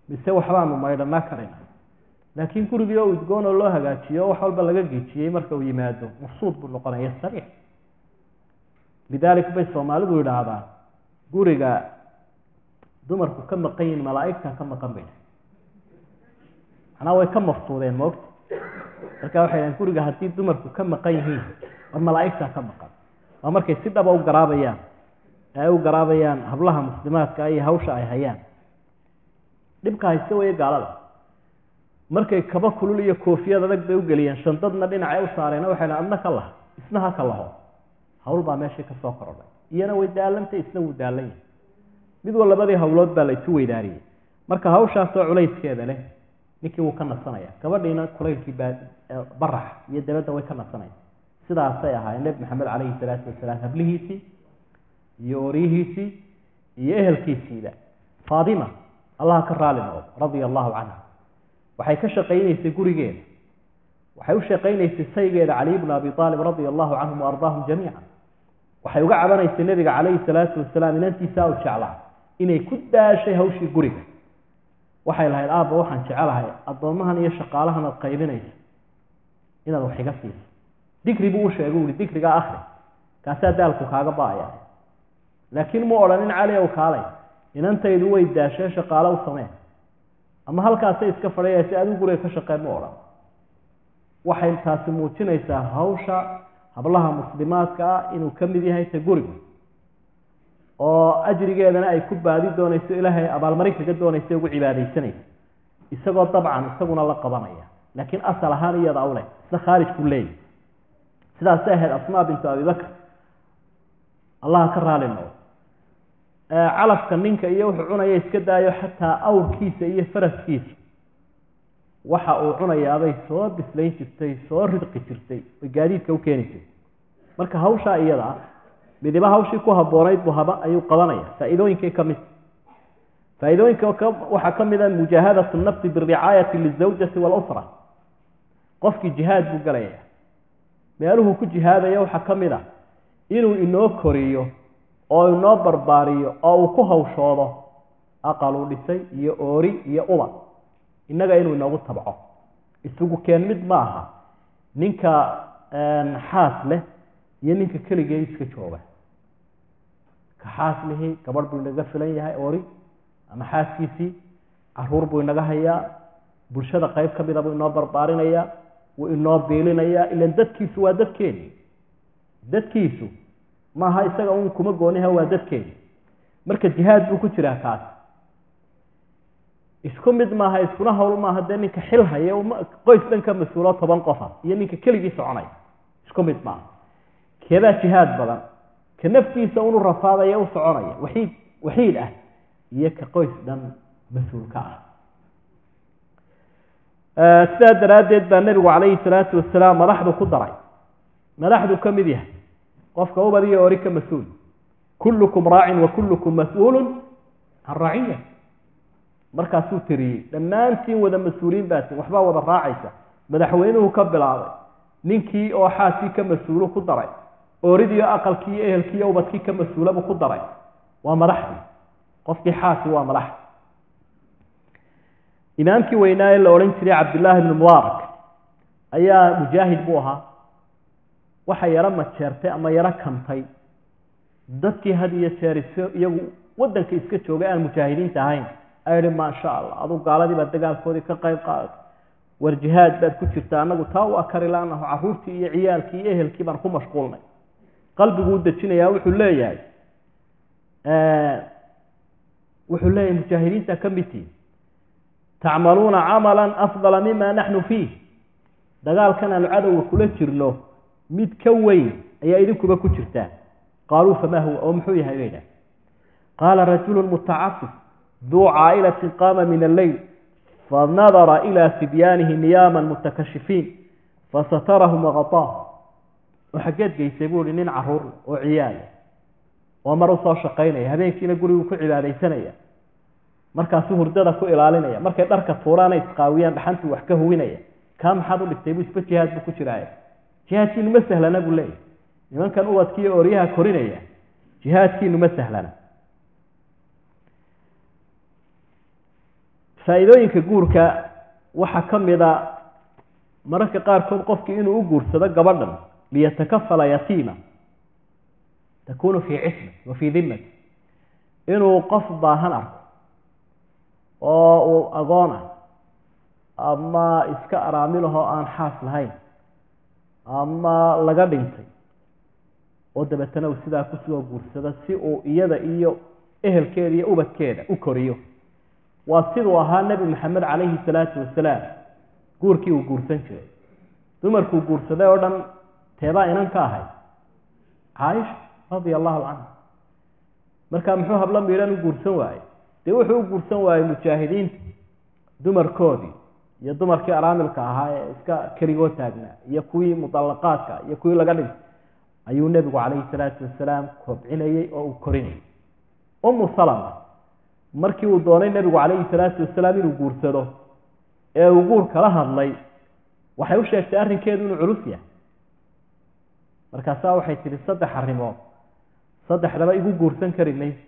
mise waxbaanu maydhanaa karayna laakiin gurigii oo udgoon oo loo hagaajiyo wax walba laga geejiyey marka uu yimaado maqsuud buu noqonaya sariix lidalik bay Soomaalidu yiraahdaan guriga dumarku ka maqan yihiin malaa'igta ka maqan bay ana way ka maftuudeen moogta marka waxay leeyihiin guriga haddii dumarku ka maqan yihiin oo malaa'igta ka maqan waa markay si dhab u garaabayaan hablaha muslimaadka ay hawsha ay hayaan dhibka haysta way gaalada markay kaba kulul iyo koofiyad adag bay u galiyeen shandadna dhinaca ay u saareen waxay leeyihiin ka lah isna ka laho hawl baa meesha ka soo korodhay iyana way daalantay isna wuu daalan yahay mid walbadii hawlood baa la isu weydaariyay marka hawshaas oo culayskeeda leh ninkii wuu ka nasanaya gabadhiina kulaylkii barax iyo dabada way ka nasanaysaa sidaasay ahaayeen nabi maxamed calayhi salaatu wasalaam hablihiisii iyo ooriyihiisii iyo ehelkiisiida faadima allah ka raali noqdo radia allahu canha waxay ka shaqaynaysay gurigeeda waxay u shaqaynaysay saygeeda cali ibn abi aalib radia allahu canhum waardaahum jamiican waxay uga cabanaysay nabiga calayhi salaatu wasalaam inantiisa u jeclaa inay ku daashay hawshii guriga waxay lahayd aabba waxaan jecelahay addoomahan iyo shaqaalahan aad qaybinayso inaad wax iga siiso dikri buu u sheegay uu dikriga akhri kaasaa daalku kaaga baaya laakiin ma odhanin cali ow kaalay inantaydu way daashee shaqaalo u samee ama halkaasay iska fadhiyaya si adigu guriga ka shaqeen ma odhan waxay taasi muujinaysaa hawsha hablaha muslimaadka ah inuu ka mid yahay ta guriga oo ajrigeedana ay ku baadi doonayso ilaahay abaalmarin kaga doonaysa ugu cibaadaysanaysa isagoo dabcan isaguna la qabanaya laakiin asal ahaan iyada u leh isla khaarijku leeyahy sidaasay ahayd asmaa bintu abibakr allah ka raali noqdo calafka ninka iyo wuxuu cunaya iska daayo xataa awrkiisa iyo faraskiisa waxa uu cunayaabay soo bislayn jirtay soo ridqi jirtay oo gaadiidka u keeni jirtay marka hawshaa iyada ah midiba hawshii ku habboonayd buu ayuu qabanaya faa'iidooyinkay ka mid faa'iidooyinka waxaa ka mid ah mujaahadatu nafsi biricaayati lizawjati walusra qofkii jihaad buu galaya meeluhu ku jihaadaya waxaa ka mid ah inuu inoo koriyo oo inoo barbaariyo oo uu ku hawshoodo aqaluu dhisay iyo oori iyo ubad innaga inuu inoogu tabco isugu keen mid ma aha ninka xaas leh iyo ninka keligee iska jooga ka xaas lihi gabadh buu inaga filan yahay oori ama xaaskiisii caruur buu inaga hayaa bulshada qayb ka mida buu inoo barbaarinayaa wuu inoo biilinayaa ilan dadkiisu waa dadkeeni dadkiisu maaha isaga un kuma gooniha waa dadkeeni marka jihaad buu ku jiraa kaas isku mid maaha iskuna hawl maaha dee ninka xil haya qoys dhan ka mas-uulo 10 qofa iyo ninka keligii soconaya isku mid maaha keebaa jihaad badan ka naftiisa unu rafaadaya u soconaya waxiid ah iyo ka qoys dhan mas-uulka ah sidaa daraaddeed baa nebigu calayhi salaatu wasalaam madaxdu ku daray madaxdu ka mid yahay qofka ubad iyo ori ka mas-uul kullukum raacin wa kullukum mas-uulun can raciya markaasuu tiriyey dhammaantiin wada mas-uuliin baatiin waxbaa wada raacaysa madaxweynuhu ka bilaabay ninkii oo xaaskii ka mas-uulo ku daray ooridiiyo aqalkii iyo ehelkii iyo ubadkii ka mas-uulabuu ku daray waa madaxdii qofkii xaasi waa madax imaamkii weynaa ee la odhan jiray cabdillaahi ibnu mubaarak ayaa mujaahid buu ahaa waxa yaro majeertay ama yaro kantay dadkii had iyo jeer iyagu waddanka iska joogay aan mujaahidiinta ahayn ayidhi maasha allah aduu gaaladii baa dagaalkoodii ka qayb qaadatay war jihaad baad ku jirta annagu taa waa kari laanaho carruurtii iyo ciyaalkii iyo ehelkii baan ku mashquulnay qalbiguu dejinayaa wuxuu leeyahay mujaahidiinta ka midtii tacmaluuna camalan afdala mima naxnu fiih dagaalkan aanu cadowga kula jirno mid ka weyn ayaa idinkuba ku jirtaa qaaluu famaa huwa oo muxuu yahay bay idhaah qaala rajulu mutacafif duu caa'ilatin qaama min alleyl fanadara ilaa sibyaanihi niyaaman mutakashifiin fasatarahum waqataahu oo xaggeed geysay buu ihi nin carruur oo ciyaala oo mar u soo shaqaynaya habeenkiina gurigu ku cibaadaysanaya markaasuu hurdada ku ilaalinaya markay dharka tuuraana isqaawiyaan dhaxantuu wax ka huwinaya kaa maxaad u dhigtay buu isba jihaad buu ku jiraaya jihaadkiinu ma sahlana buu leeyahy nimankan ubadkiiyo ooryaha korinaya jihaadkiinu ma sahlana faa'iidooyinka guurka waxaa ka mid a mararka qaarkood qofkii inuu u guursado gabadhan liyatakafala yatiima takunu fii cismi wa fii dimmati inuu qof baahan arko oo uu agoon ah ama iska araamilahoo aan xaas lahayn ama laga dhintay oo dabeetana uu sidaa kusoo guursado si uu iyada iyo ehelkeeda iyo ubadkeeda u koriyo waa siduu ahaa nebi maxamed calayhi salaatu wasalaam guurkii uu guursan jiray dumarkuu guursaday oo dhan teebaa inan ka ahayd caaisha radia allahu canha markaa muxuu hablo miidhan u guursan waayey dee wuxuu u guursan waayey mujaahidiinta dumarkoodii iyo dumarkii araamilka ahaa ee iska keligoo taagnaa iyo kuwii mudallaqaadka iyo kuwii laga dhintay ayuu nebigu calayhi salaatu wasalaam kobcinayey oo uu korinayay ummu salama markii uu doonay nebigu calayhi salaatu wasalaam inuu guursado ee uu guur kala hadlay waxay u sheegtay arrinkeedu inuu culus yahay markaasaa waxay tihi 3 arrimood saddexdaba igu guursan kari mayso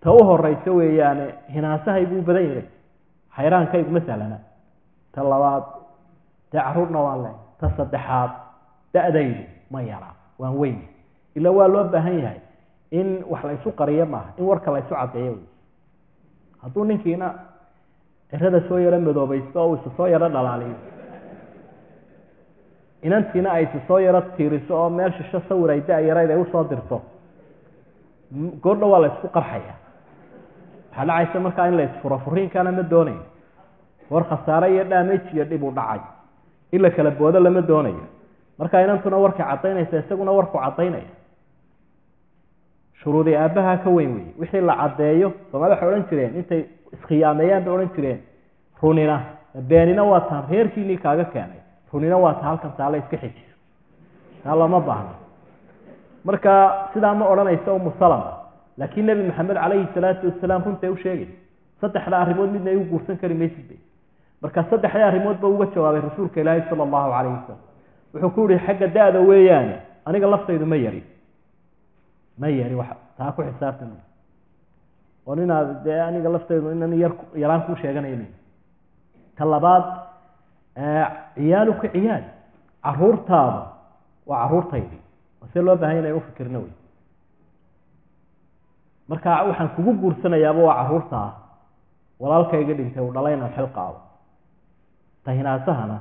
ta u horeysa weeyaane hinaasaha igu badan yahay xayraanka iguma sahlana ta labaad dee caruurna waan leeyahay ta saddexaad da-daydu ma yara waan weyn ilaa waa loo baahan yahay in wax la isu qariyo maaha in warka la isu caddeeyo wey hadduu ninkiina cirada soo yaro madoobaysto oo isu soo yaro dhalaaliyo inantiina ay isu soo yaro tiiriso oo meel shisho sawir ay da-yarayd ay usoo dirto goordha waa la isku qarxaya waxaa dhacaysa markaa in la isfuro furiinkaana ma doonayo war khasaare iyo damage iyo dhib u dhacay in la kala boodo lama doonayo markaa inantuna warkay caddaynaysa isaguna warku caddaynaya shuruudii aabbaha ka weyn weye wixii la caddeeyo soomaalida waxay odhan jireen intay iskhiyaameeyaan bay odhan jireen runina beenina waa taan reerkiinii kaaga keenay runina waa ta halkan taale iska xijiso taa lama baahno marka sidaa ma odhanaysa umu salama laakiin nebi maxamed calayhi salaatu wasalaam runtay u sheegay saddexda arrimood midna igu guursan kari maysid bay marka saddexdii arrimood ba uga jawaabay rasuulka ilaahi sala allahu calayhi wasalam wuxuu ku yihi xagga da-da weeyaane aniga laftaydu ma yari wax taa ku xisaabtan oo inaad dee aniga laftaydu inan yaraan ku sheeganayn ta labaad ciyaaluka ciyaal caruurtaada waa caruurtaydi se loo baahan inay u fikirno wey marka waxaan kugu guursanayaaba waa caruurtaa walaalkayga dhintay uu dhalay inaan xil qaado ta hinaasahana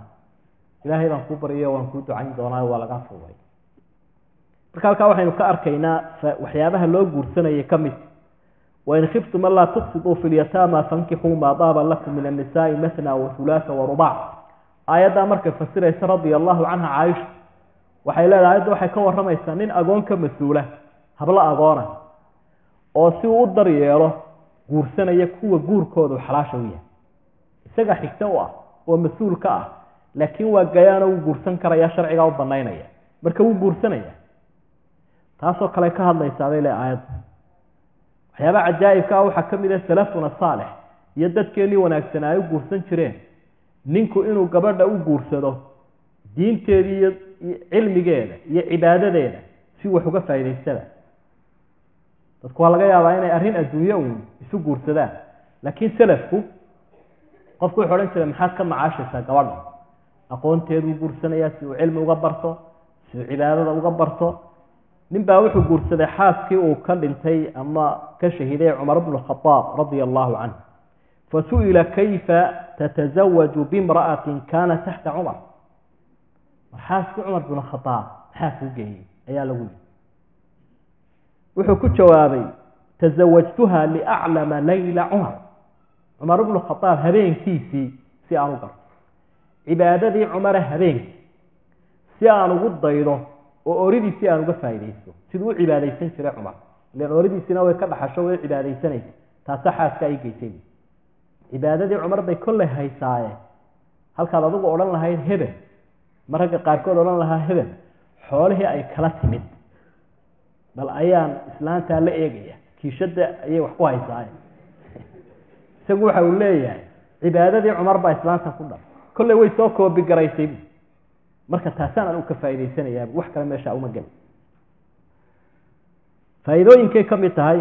ilaahay baan kuu baryayo waan kuu ducayn doonaa waa laga fuuday marka halkaa waxaynu ka arkaynaa waxyaabaha loo guursanayay ka mid wain khiftum an laa tuqsiduu fi lyataama fankixuu maa daaba lakum min annisaai mathna wa hulaasa wa rubac aayaddaa markay fasiraysa radia allahu canha caaisha waxay leedahay ayadda waxay ka warramaysaa nin agoon ka mas-uula hablo agoona oo si uu u daryeelo guursanaya kuwa guurkoodu xalaasha u yahay isaga xigto u ah oo mas-uul ka ah laakiin waa gayaano wuu guursan karaya sharcigaa u banaynaya marka wuu guursanaya taasoo kale ka hadlaysaa bay le aayadda waxyaabaha cajaa'ibka ah waxaa ka mid ah salafuna saalix iyo dadkeennii wanaagsanaa ay u guursan jireen ninku inuu gabadha u guursado diinteedii iyo cilmigeeda iyo cibaadadeeda si wax uga faa'idaystada dadku waa laga yaabaa inay arrin adduunye uun isu guursadaan laakiin salafku qofku wuxuu odhan jiray maxaad ka macaashaysaa gabadha aqoonteedu u guursanayaa si uu cilmi uga barto si uu cibaadada uga barto nin baa wuxuu guursaday xaaskii uu ka dhintay ama ka shahiday cumar bnu khadaab radia allahu canhu fasu'ila kayfa tatasawaju bimra'atin kaana taxta cumar xaaskii cumar bnu khadaab maxaa kuu geeyey ayaa lagu yidhi wuxuu ku jawaabay tasawajtuha liaclama layla cumar bnu khadaab habeenkiisii si aan u garto cibaadadii cumare habeenkii si aan ugu daydo oo oridiisii aan uga faa'iidaysto siduu u cibaadaysan jiray cumar ilaan oridiisina way ka dhaxasho way cibaadaysanaysa taasa xaaska ay geysay cibaadadii cumar bay kolley haysaaye halkaad adigu odhan lahayd hebel ma ragga qaarkood odhan lahaa hebel xoolihii ay kala timid bal ayaan islaantaa la eegaya kiishadda ayay wax ku haysaaye isagu waxa uu leeyahay cibaadadii cumar baa islaanta ku dhal kolley way soo koobi garaysay marka taasaan aan u ka faa'iidaysanayaa wax kale meesha uma gelin faa'iidooyinkay ka mid tahay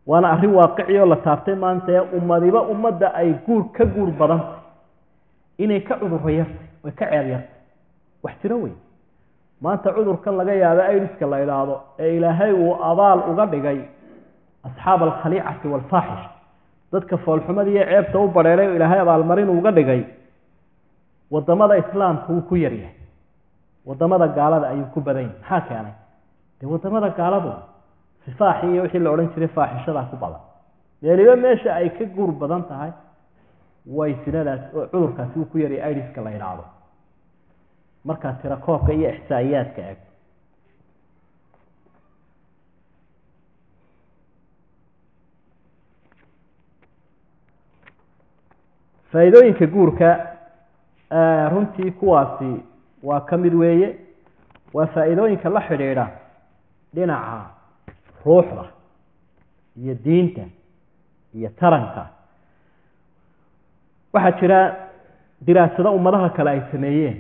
waana arrin waaqici oo la taabtay maanta ee ummadiba ummadda ay ka guur badan inay ka cudurro yartay way ka ceeb yartay wax jiro wey maanta cudurkan laga yaabo aydiska la idhaahdo ee ilaahay uu abaal uga dhigay asxaab alkhaliicati waalfaaxish dadka foolxumada iyo ceebta u badheeray oo ilaahay abaalmarin uga dhigay wadamada islaamka wuu ku yaryahay wadamada gaalada ayuu ku badan yahay maxaa keenay dee wadamada gaaladu sifaaxii iyo wixii la odhan jiray faaxishadaa ku badan meeliba meesha ay ka guur badan tahay way sinadaas oo cudurkaasi uu ku yaryahay aidiska la idhaahdo markaa tirakoobka iyo ixsaa'iyaadka eg faa'iidooyinka guurka runtii kuwaasi waa ka mid weeye waa faa'iidooyinka la xidhiidha dhinaca ruuxda iyo diinta iyo taranka waxaa jira diraasado ummadaha kale ay sameeyeen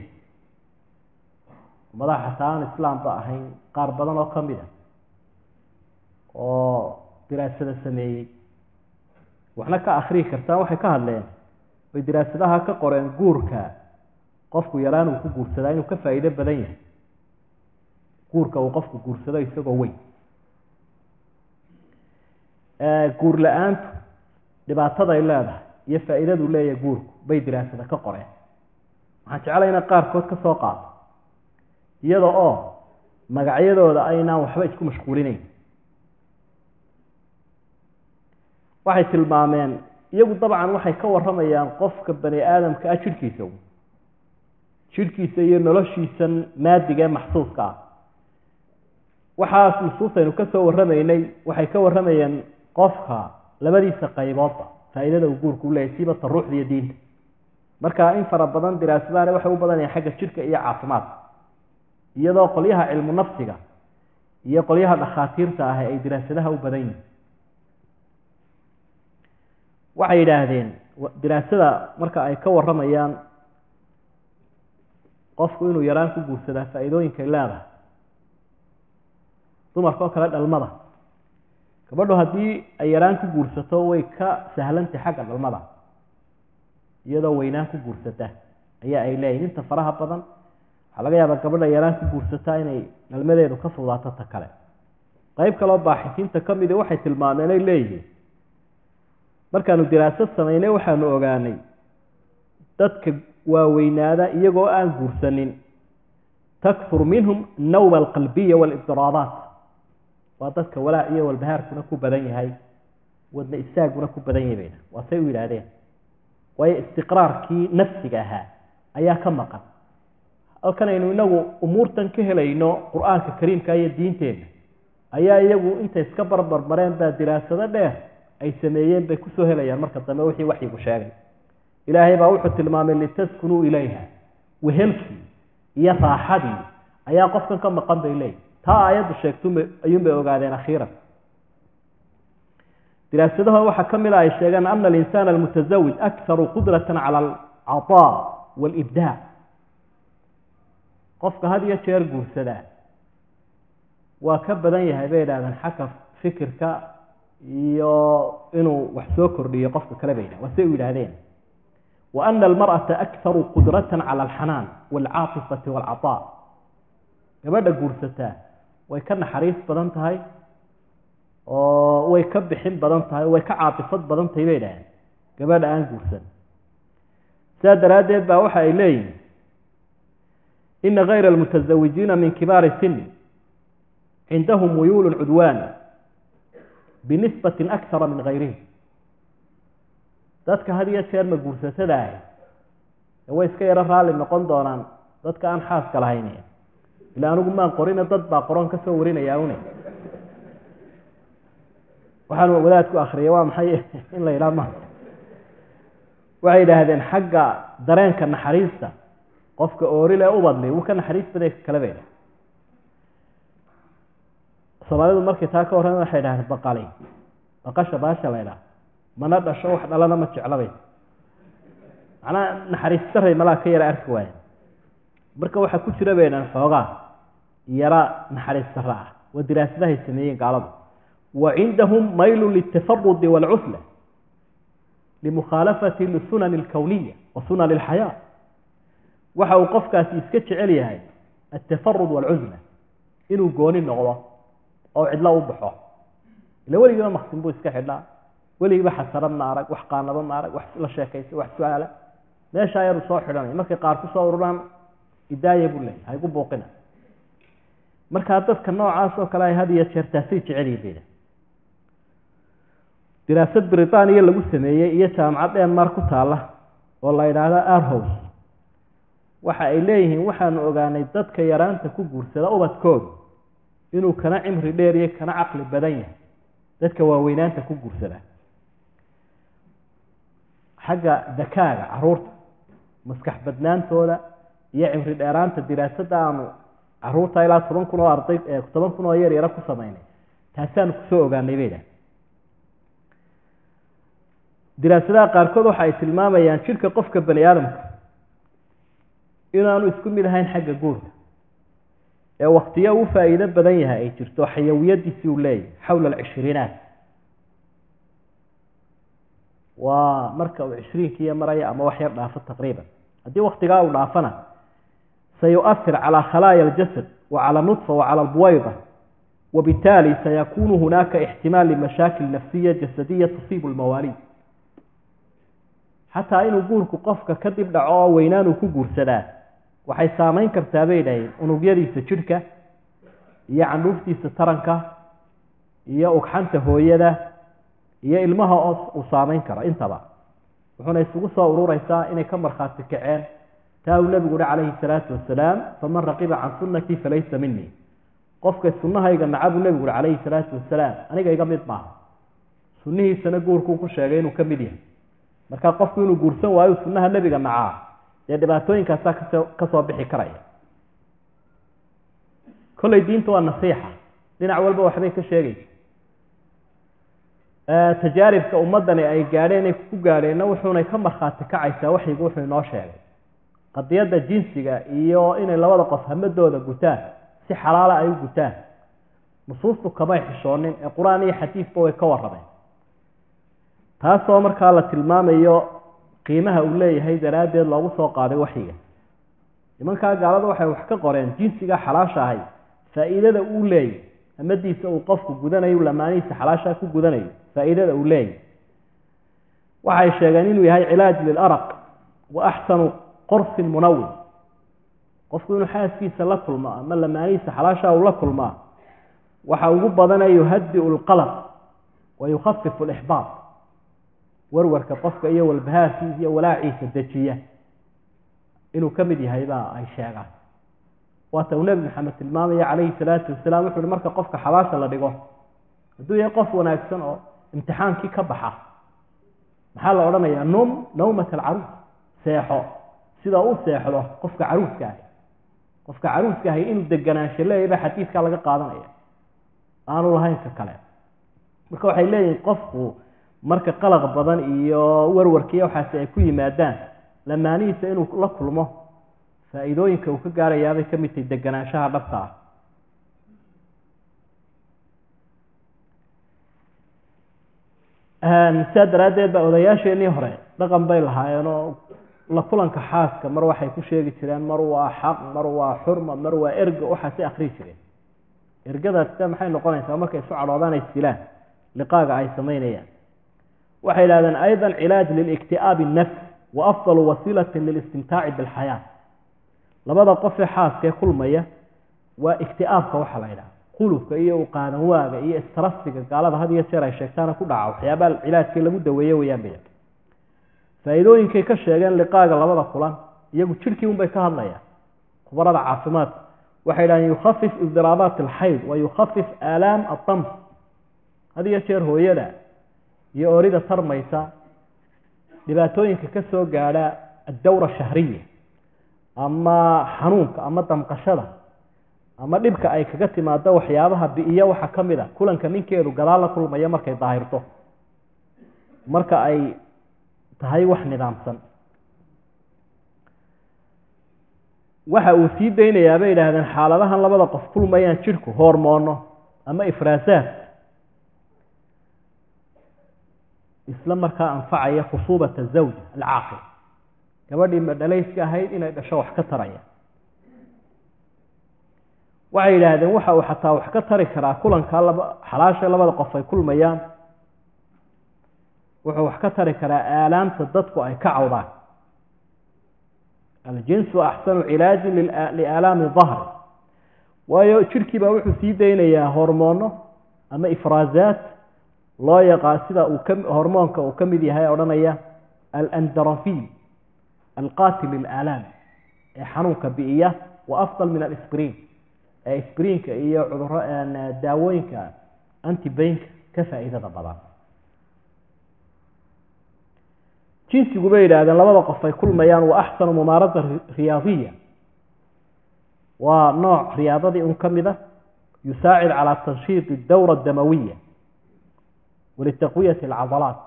ummadaha xataa aan islaamba ahayn qaar badan oo ka mid ah oo diraasada sameeyey waxna ka akhrii kartaa waxay ka hadleen way diraasadaha ka qoreen guurka qofku yaraan uu ku guursadaa inuu ka faa'iido badan yahay guurka uu qofku guursado isagoo weyn guur la-aantu dhibaatada ay leedahay iyo faa'iidadu leeyahay guurku bay diraasada ka qoreen waxaan jeclay inaan qaarkood ka soo qaato iyada oo magacyadooda aynaan waxba isku mashquulinayn waxay tilmaameen iyagu dabcan waxay ka warramayaan qofka bani aadamka ah jidhkiisa iyo noloshiisan maadiga ee maxsuuska ah waxaas nusuusaynu ka soo warramaynay waxay ka warramayeen qofka labadiisa qayboodba faa'iidada uu guurku u leeyahay siba ruuxda iyo diinta marka in fara badan diraasadaani waxay u badanayaan xagga jidhka iyo caafimaadka iyadoo qolyaha cilmu nafsiga iyo qolyaha dhakhaatiirta ah ay diraasadaha u badan yihiin waxay yidhaahdeen diraasada marka ay ka warramayaan qofku inuu yaraan ku guursadaa faa'iidooyinkay leedahay dumarka oo kale dhalmada gabadhu haddii ay yaraan ku guursato way ka sahlantay xagga dhalmada iyadoo weynaan ku guursata ayaa ay leeyihin inta faraha badan waxaa laga yaabaa gabadha yaraan ku guursataa inay dhalmadeedu ka fudaato ta kale qayb kaloo baaxisiinta ka midi waxay tilmaameen ay leeyihiin markaanu diraasad samaynay waxaanu ogaanay dadka waaweynaada iyagoo aan guursanin takfur minhum nawma alqalbiya waalibtiraadaat waa dadka walaac iyo walbahaarkuna ku badan yahay wadna istaaguna ku badan yahay bayna waa say u yidhaahdeen waayo istiqraarkii nafsiga ahaa ayaa ka maqan halkan aynu inagu umuurtan ka helayno qur-aanka kariimka iyo diinteenna ayaa iyagu intay iska barbarmareen baa diraasado dheer ay sameeyeen bay kusoo helayaan marka dambe wixii waxyigu sheegay ilaahay baa wuxuu tilmaamay litaskunuu ilayha wehelkii iyo raaxadii ayaa qofkan ka maqan bay leeyihin taa aayaddu sheegto ayuunbay ogaadeen akhiiran diraasadaha waxaa ka mid a ay sheegeen ana alinsana almutasawid akharu qudratan cala alcataa waalibdaac qofka had iyo jeer guursadaa waa ka badan yahay bay idhahdeen xagga fikirka iyo inuu wax soo kordhiyo qofka kale bay yidhahdeen waa say u yidhaahdeen wa ana almar'ata akharu qudratan cala alxanaan waalcaatifati waalcataa gabadha guursataa way ka naxariis badan tahay oo way ka bixin badan tahay way ka caatifad badan tahay bay idhahdeen gabadha aan guursan sidaa daraaddeed baa waxa ay leeyihin ina gayra almutazawijiina min kibaari sini cindahum muyuulu cudwaan binisbatin akara min gayrihim dadka had iyo jeer ma guursatadaah way iska yaro raalli noqon doonaan dadka aan xaaska lahayn ilaa anigu maan qorina dad baa qoron ka soo warinaya une waxaan wadaadku akhriyay waa maxay in la yidhaha maanta waxay yidhaahdeen xagga dareenka naxariista qofka oorile ubadli wuu ka naxariis baday kale bay soomaalidu markay taa ka warran waxay yidhahdeen baqali baqasha baasha la yidhaha mana dhasho wax dhalana ma jeclabay macnaa naxariis daray malaa ka yara arki waaye marka waxaa ku jira baydhan xoogaa yara naxariis dara ah waa diraasadahay sameeyeen gaaladu wa cindahum maylu liltafarudi waalcusla limukhaalafati lisunani alkowniya wa sunani alxayaa waxa uu qofkaasi iska jecel yahay altafarud waalcusla inuu gooni noqdo oo cidlo u baxo ila weligiiba maqsin buu iska xidhaa weligiiba xasarad ma arag wax qaanado ma arag wax la sheekaysa wax su-aala meeshaa yaru soo xidhanay markay qaar ku soo ururaan idaaya buu leeyahay haygu booqina markaa dadka noocaas oo kale ay had iyo jeer taasay jecel yihiin diraasad Britaniya lagu sameeyay iyo jaamacad Denmark ku taala oo la yiraahdo Aarhus waxa ay leeyihiin waxaanu ogaanay dadka yaraanta ku guursada ubadkooda inuu kana cimri dheer iyo kana caqli badan yahay dadka waaweynaanta ku guursada xagga dakaaga caruurta maskax badnaantooda iyo cimri dheeraanta diraasadda aanu caruurta ilaa 10 kun oo arday 10 kun oo yar ku sameynay taasaan ku soo ogaanay beeda diraasadaha qaarkood waxa ay tilmaamayaan jirka qofka bani aadamka inaanu isku mid ahayn xagga guurka وقتيه وفائده بدن yahay ay jirto xayawiyadiisi uu leeyahay حول العشرينات ومركه 20 كيه maraya ama wax yar dhaafo taqriiban hadii waqtiga uu dhaafana سيؤثر على خلايا الجسد وعلى النطفه وعلى البويضه وبالتالي سيكون هناك احتمال لمشاكل نفسيه جسديه تصيب المواليد حتى inuu guurku qofka kadib dhaco weynaanu ku guursadaa waxay saameyn kartaa beeday unugyadiisa jirka iyo candhuuftiisa taranka iyo ugxanta hooyada iyo ilmaha oo saameyn kara intaba wuxuuna isugu soo ururaysaa inay ka marxaati kaceen taa nabigu calayhi salaatu wasalaam faman raqiba can sunnati falaysa minni qofka sunnahayga nacabu nabigu calayhi salaatu wasalaam aniga iga mid maaha sunnihiisana guurku ku sheegay inuu ka mid yahay marka qofku inuu guursan waayo sunnaha nabiga nacaa ee dhibaatooyinkaas ka soo bixi karaya kulay diintu waa nasiixa dhinac walba waxbay ka sheegaysaa tajaaribka ummadani ay gaadheen ay ku gaadheen wuxuuna ka marxaati kacaysaa waxigu wuxuu inoo sheegay qadiyada jinsiga iyo inay labada qof hamadooda gutaan si xalaal ah ay u gutaan nusuustu kama xishoonin ee quraan iyo xadiisba way ka warrameen taasoo markaa la tilmaamayo qiimaha uu leeyahay daraadeed loogu soo qaaday waxiga nimanka gaalada waxay wax ka qoreen jinsiga xalaasha ahay faa'iidada uu leeyahay amadiisa uu qofku gudanayo lamaaniisa xalaasha ku gudanayo faa'iidada uu leeyahay waxay sheegeen inuu yahay cilaaj lil araq wa ahsanu qurf munawwir qofku inuu xaaskiisa la kulmo ama lamaaniisa xalaasha uu la kulmo waxa ugu badanayo haddi ul qalb wa yukhaffif al ihbab warwarka qofka iyo walbahaarkiisa iyo walaaciisa dajiya inuu ka mid yahay baa ay sheegaan waata nabi maxamed tilmaamaya calayhi salaatu wasalaam wuxuu marka qofka xabaasha la dhigo hadduu yahay qof wanaagsan oo imtixaankii ka baxa maxaa la odhanayaa nawmat alcaruus seexo sida uu seexdo qofka caruuska ahi inuu deganaansho leeyahay baa xadiidka laga qaadanaya aanu lahayn ka kale marka waxay leeyihiin qofku marka qalaq badan iyo warwarkiyo waxaas ay ku yimaadaan lamaaniisa inuu la kulmo faa'iidooyinka uu ka gaarayaa bay ka mid tahay deganaanshaha dhabta ah saa daraaddeed baa odayaasheenii hore dhaqan bay lahaayeen oo la kulanka xaaska mar waxay ku sheegi jireen mar waa xaq mar waa xurma mar waa erga waxaasay akhrii jireen ergadaas maxay noqonaysaa markay isu cadhoodaan ay silaan liqaaga ay samaynayaan waxay yidhahdeen aydan cilaaj lilikti'aabi nafs wa afdalu wasiilatin lilistimtaaci bilxayaa labada qof ee xaaskee kulmaya waa ikti'aabka waxaa la yidhaha qulubka iyo uqaadan waaga iyo istrasiga gaalada had iyo jeer ay sheegtaana ku dhaca waxyaabaha cilaajkii lagu daweeye weyaan bay faa'iidooyinkay ka sheegeen liqaaga labada kulan iyagu jirkii unbay ka hadlayaan khubarada caafimaadka waxay yidhahdeen yukhafif idiraabaat alxayd wa yukhafif aalaam adams had iyo jeer hooyada iyo orida tarmaysa dhibaatooyinka ka soo gaadha addawra shahriya ama xanuunka ama damqashada ama dhibka ay kaga timaado waxyaabaha bi'iya waxa ka mid a kulanka ninkeedu gadaal la kulmaya markay daahirto marka ay tahay wax nidaamsan waxa uu sii daynayaa bay yidhaahdeen xaaladahan labada qof kulmayaan jidhku hormoono ama ifraasaad isla markaa anfacaya khusuubata zawja alcaaqil gabadhii madhalayska ahayd inay dhasho wax ka taraya waxay yidhaahdeen waxa uu xataa wax ka tari karaa kulanka xalaasha labada qof ay kulmayaan wuxuu wax ka tari karaa aalaamta dadku ay ka cawdaan aljinsu axsanu cilaajin liaalaami dahri waayo jirkii baa wuxuu sii daynayaa hormoono ama ifraazaat loo yaqaan sida uu hormoonka uu ka mid yahay odhanaya alandorphin alqaatil lilaalaam ee xanuunka bi'iya wa afdal min alisprin ee isprinka iyo cudurro daawooyinka antibaynka ka faa'iidada badan jinsigu bay yidhaahdeen labada qof ay kulmayaan waa axsanu mumaarada riyaadiya waa nooc riyaadadii un ka mid a yusaacid calaa tanshiid dawra damawiya walitaqwiyati alcadalaat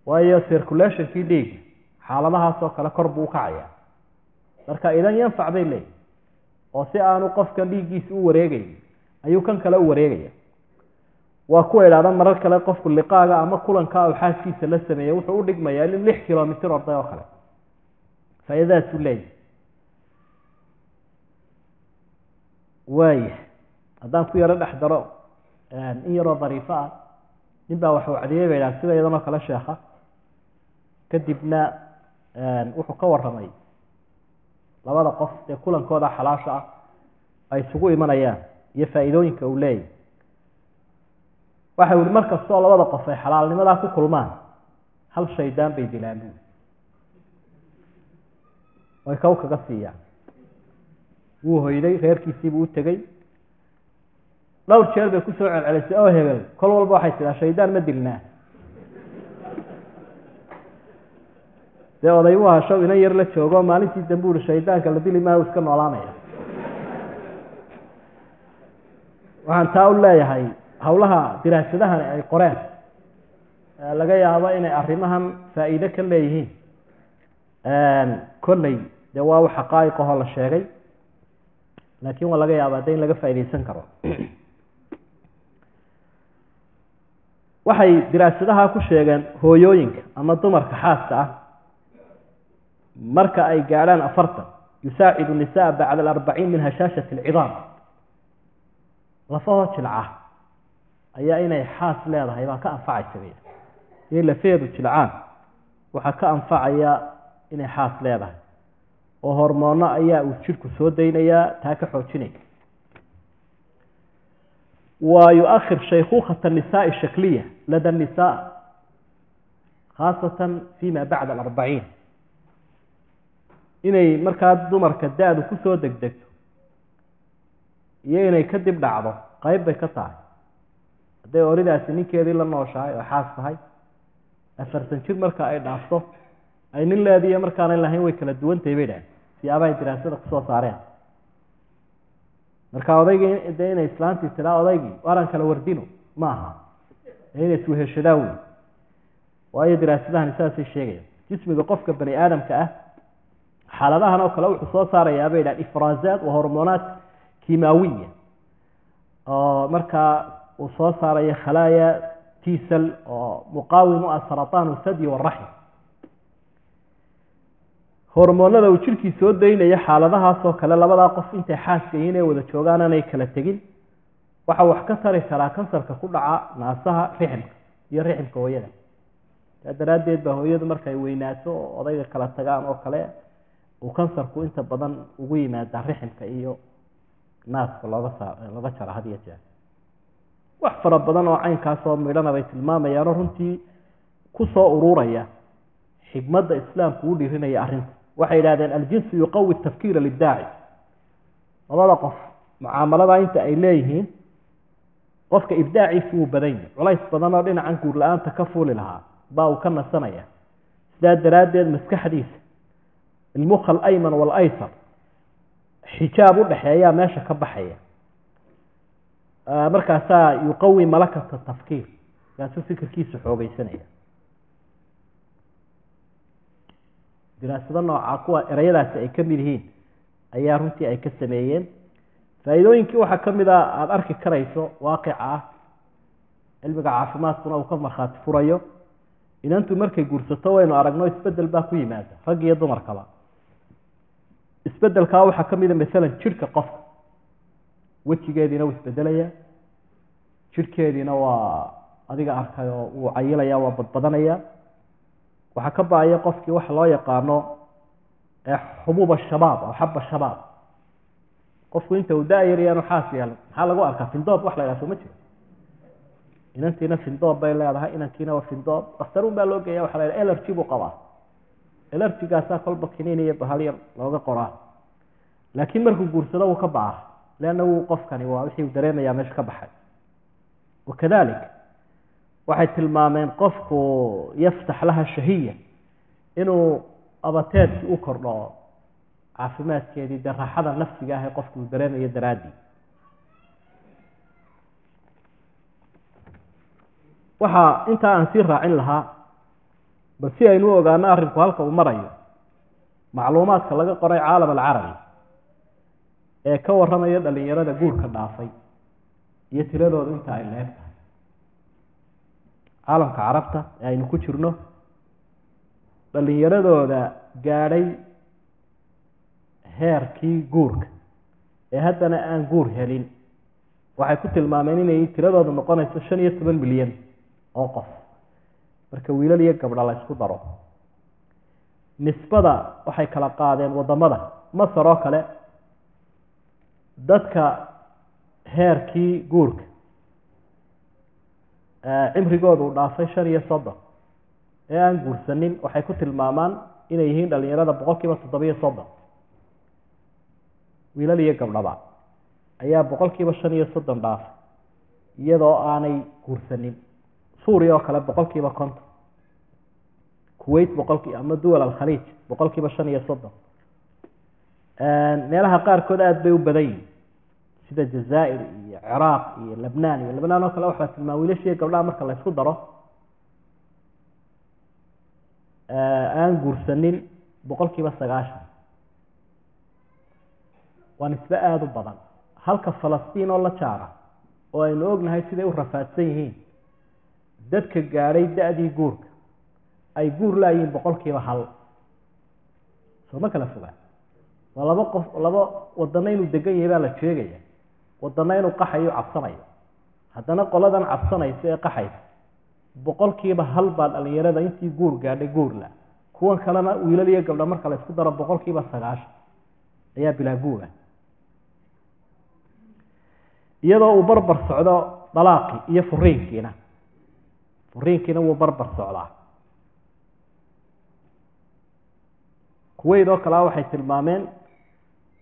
waayo circulationkii dhiiga xaaladahaasoo kale kor buu u kacayaa marka idan yanfac bay leeyihin oo si aanu qofkan dhiiggiisa u wareegayn ayuu kan kale u wareegaya waa kuwa idhaahda marar kale qofku liqaaga ama kulanka uu xaaskiisa la sameeyey wuxuu u dhigmayaa in 6 kilomitir orday oo kale faa'iidadaas u leeyahay haddaan ku yaro dhex daro in yaroo dariifo ah ninbaa wax wacdiyey bay idhaha sida iyadanoo kale sheekha kadibna wuxuu ka warramay labada qof ee kulankooda xalaasha ah ay isugu imanayaan iyo faa'iidooyinka uu leeyahay waxa uu mar kastoo labada qof ay xalaalnimadaa ku kulmaan hal shaydaan bay dilaan way kaga siiyaan wuu hoyday reerkiisiibuu u tegey dhowr jeer bay kusoo celcelisay oo hebel kol walba waxay tidaa shaydaan ma dilnaa dee oday u hasho inan yar la joogo maalintii dambe uri shaydaanka la dili maaha iska noolaanaya waxaan taa u leeyahay howlaha diraasadahan ay qoreen laga yaabo inay arrimahan faa'iido ka leeyihiin kolley dee waa wax xaqaa'iq ahoo la sheegay laakiin waa laga yaabaa de in laga faa'iidaysan karo waxay diraasadaha ku sheegeen hooyooyinka ama dumarka xaaska ah marka ay gaadhaan 40 yusaacidu nisaa bacda 40 min hashaashati alcidaam lafahoo jilca ayaa inay xaas leedahay baa ka anfacaysa in lafeedu jilcaan waxaa ka anfacaya inay xaas leedahay oo hormoono ayaa uu jirku soo daynayaa taa ka xoojinaya ويؤخر شيخوخة النساء الشكلية لدى النساء خاصة فيما بعد 40 inay markaa dumarka da-du ku soo degdegto iyo inay kadib dhacdo qayb bay ka tahay hadday oridaasi ninkeedii la nooshahay oo xaas tahay 40 jir marka ay dhaafto ay nin leediyo markaanay lahayn way kala duwan tahay bay dhahay siyaabahay diraasada ku soo saareen marka odaygii inay islaantii tiraa odaygii waran kala wardino maaha inay isku heshadaan weey waayo diraasadahan saasay sheegayaan jismiga qofka bani aadamka ah xaaladahan oo kale wuxuu soo saarayaa bay dhahay ifraazaat wa hormoonat kiimaawiya oo marka uu soo saarayo khalaaya tisal oo muqaawimu asratan sadi wa rahim hormoonada uu jirkiisa soo daynaya xaaladahaas oo kale labada qof intay xaaska yihiin ay wada joogaan aanay kala tagin waxa wax ka tari kara kansarka ku dhaca naasaha riximka iyo riximka hooyada daradeed ba hooyadu markay weynaato odayga kala tagaan oo kale uu kansarku inta badan ugu yimaada riximka iyo naaska looga jaro hadiya jeer wax fara badan oo caynkaas oo midhana bay tilmaamayaan runtii ku soo ururaya xigmadda islaamku u dhiirinaya arrinta waxay yidhahdeen aljinsu yuqawi tafkiira lidaaci labada qof mucaamalada inta ay leeyihiin qofka ibdaaciisu uu badan yahay culays badan oo dhinacan guur la-aanta ka fuuli lahaa baa uu ka nasanaya sidaa daraaddeed maskaxdiisa المخ الأيمن والأيسر حجاب udhaxeeya meesha ka baxaya markaasa yuqawi malakata tafkiir kaasoo fikirkiisa xoogaysanaya diraasada nooca kuwa erayadaasi ay ka mid yihiin ayaa runtii ay ka sameeyeen faa'iidooyinkii waxaa ka mid ah aada arki karayso waaqica ah cilmiga caafimaadkuna uu ka markhaati furayo inantu markay guursato waynu aragno isbedel baa ku yimaada rag iyo dumarkaba isbedelkaa waxaa ka mid a maalan jirhka qofka wejigeediina wuu isbedelaya jirhkeediina waa adiga arkay oo wuu cayilaya waa badbadanaya waxaa ka baaya qofkii waxa loo yaqaano xubuuba shabaab oo xaba shabaab qofku inta uu daayaryaanu xaas yeelan maxaa lagu arkaa findoob wax la yidhaha soo ma jiro inantiina findoob bay leedahay inankiina waa findoob dhakhtaruun baa loo geeya waxa la yidhaha elergy buu qabaa elergygaasaa kolba kiniin iyo bahal yar looga qoraa laakiin markuu guursado wuu ka baca leanna wuu qofkani waa wixii uu dareemayaa meesha ka baxay wakadalik waxay tilmaameen qofku yaftax laha shahiya inuu abateedkii u kordho caafimaadkeedii dee raaxada nafsiga ah ee qofku uu dareemayo daraaddii waxaa intaa aan sii raacin lahaa bal si aynu u ogaano arrinku halka uu marayo macluumaadka laga qoray caalam alcarabi ee ka warramaya dhalinyarada guurka dhaafay iyo tiradooda inta ay leeg tahay caalamka carabta ee aynu ku jirno dhalinyaradooda gaadhay heerkii guurka ee haddana aan guur helin waxay ku tilmaameen inay tiradooda noqonayso 15 milyan oo qof marka wiilal iyo gabdho la isku daro nisbada waxay kala qaadeen wadamada Masar oo kale dadka heerkii guurka cimrigoodu dhaafay 35 ee aan guursanin waxay ku tilmaamaan inay yihiin dhalinyarada 7% wiilal iyo gabdhaba ayaa 5% dhaaf iyadoo aanay guursanin Suuriya oo kale 50% Kuwait 100% ama duwal al-Khaliij 5% meelaha qaarkood aad bay u badan yihiin sida Jazaa'ir iyo Ciraaq iyo Lebanon oo kale waxa tilmaamay wiilasha gabdhaha marka la isku daro aan guursanin 90% waa nisbe aad u badan halka Falastiin oo la jaara oo aynu ognahay siday u rafaadsan yihiin dadka gaadhay da'dii guurka ay guur laayiin 100% soo ma kala fogaa waa laba wadana inuu degan yahay baa la sheegaya wadana inuu qaxayo cabsanayo haddana qoladan cabsanaysa ee qaxaysa 100% baa dhalinyarada intii guur gaadhay guur la kuwan kalena wiilal iyo gabdho marka la isku daro 90% ayaa bilaa guur iyadoo uu barbar socdo dalaaqi iyo furiinkiina wuu barbar socdaa Kuwait oo kale waxay tilmaameen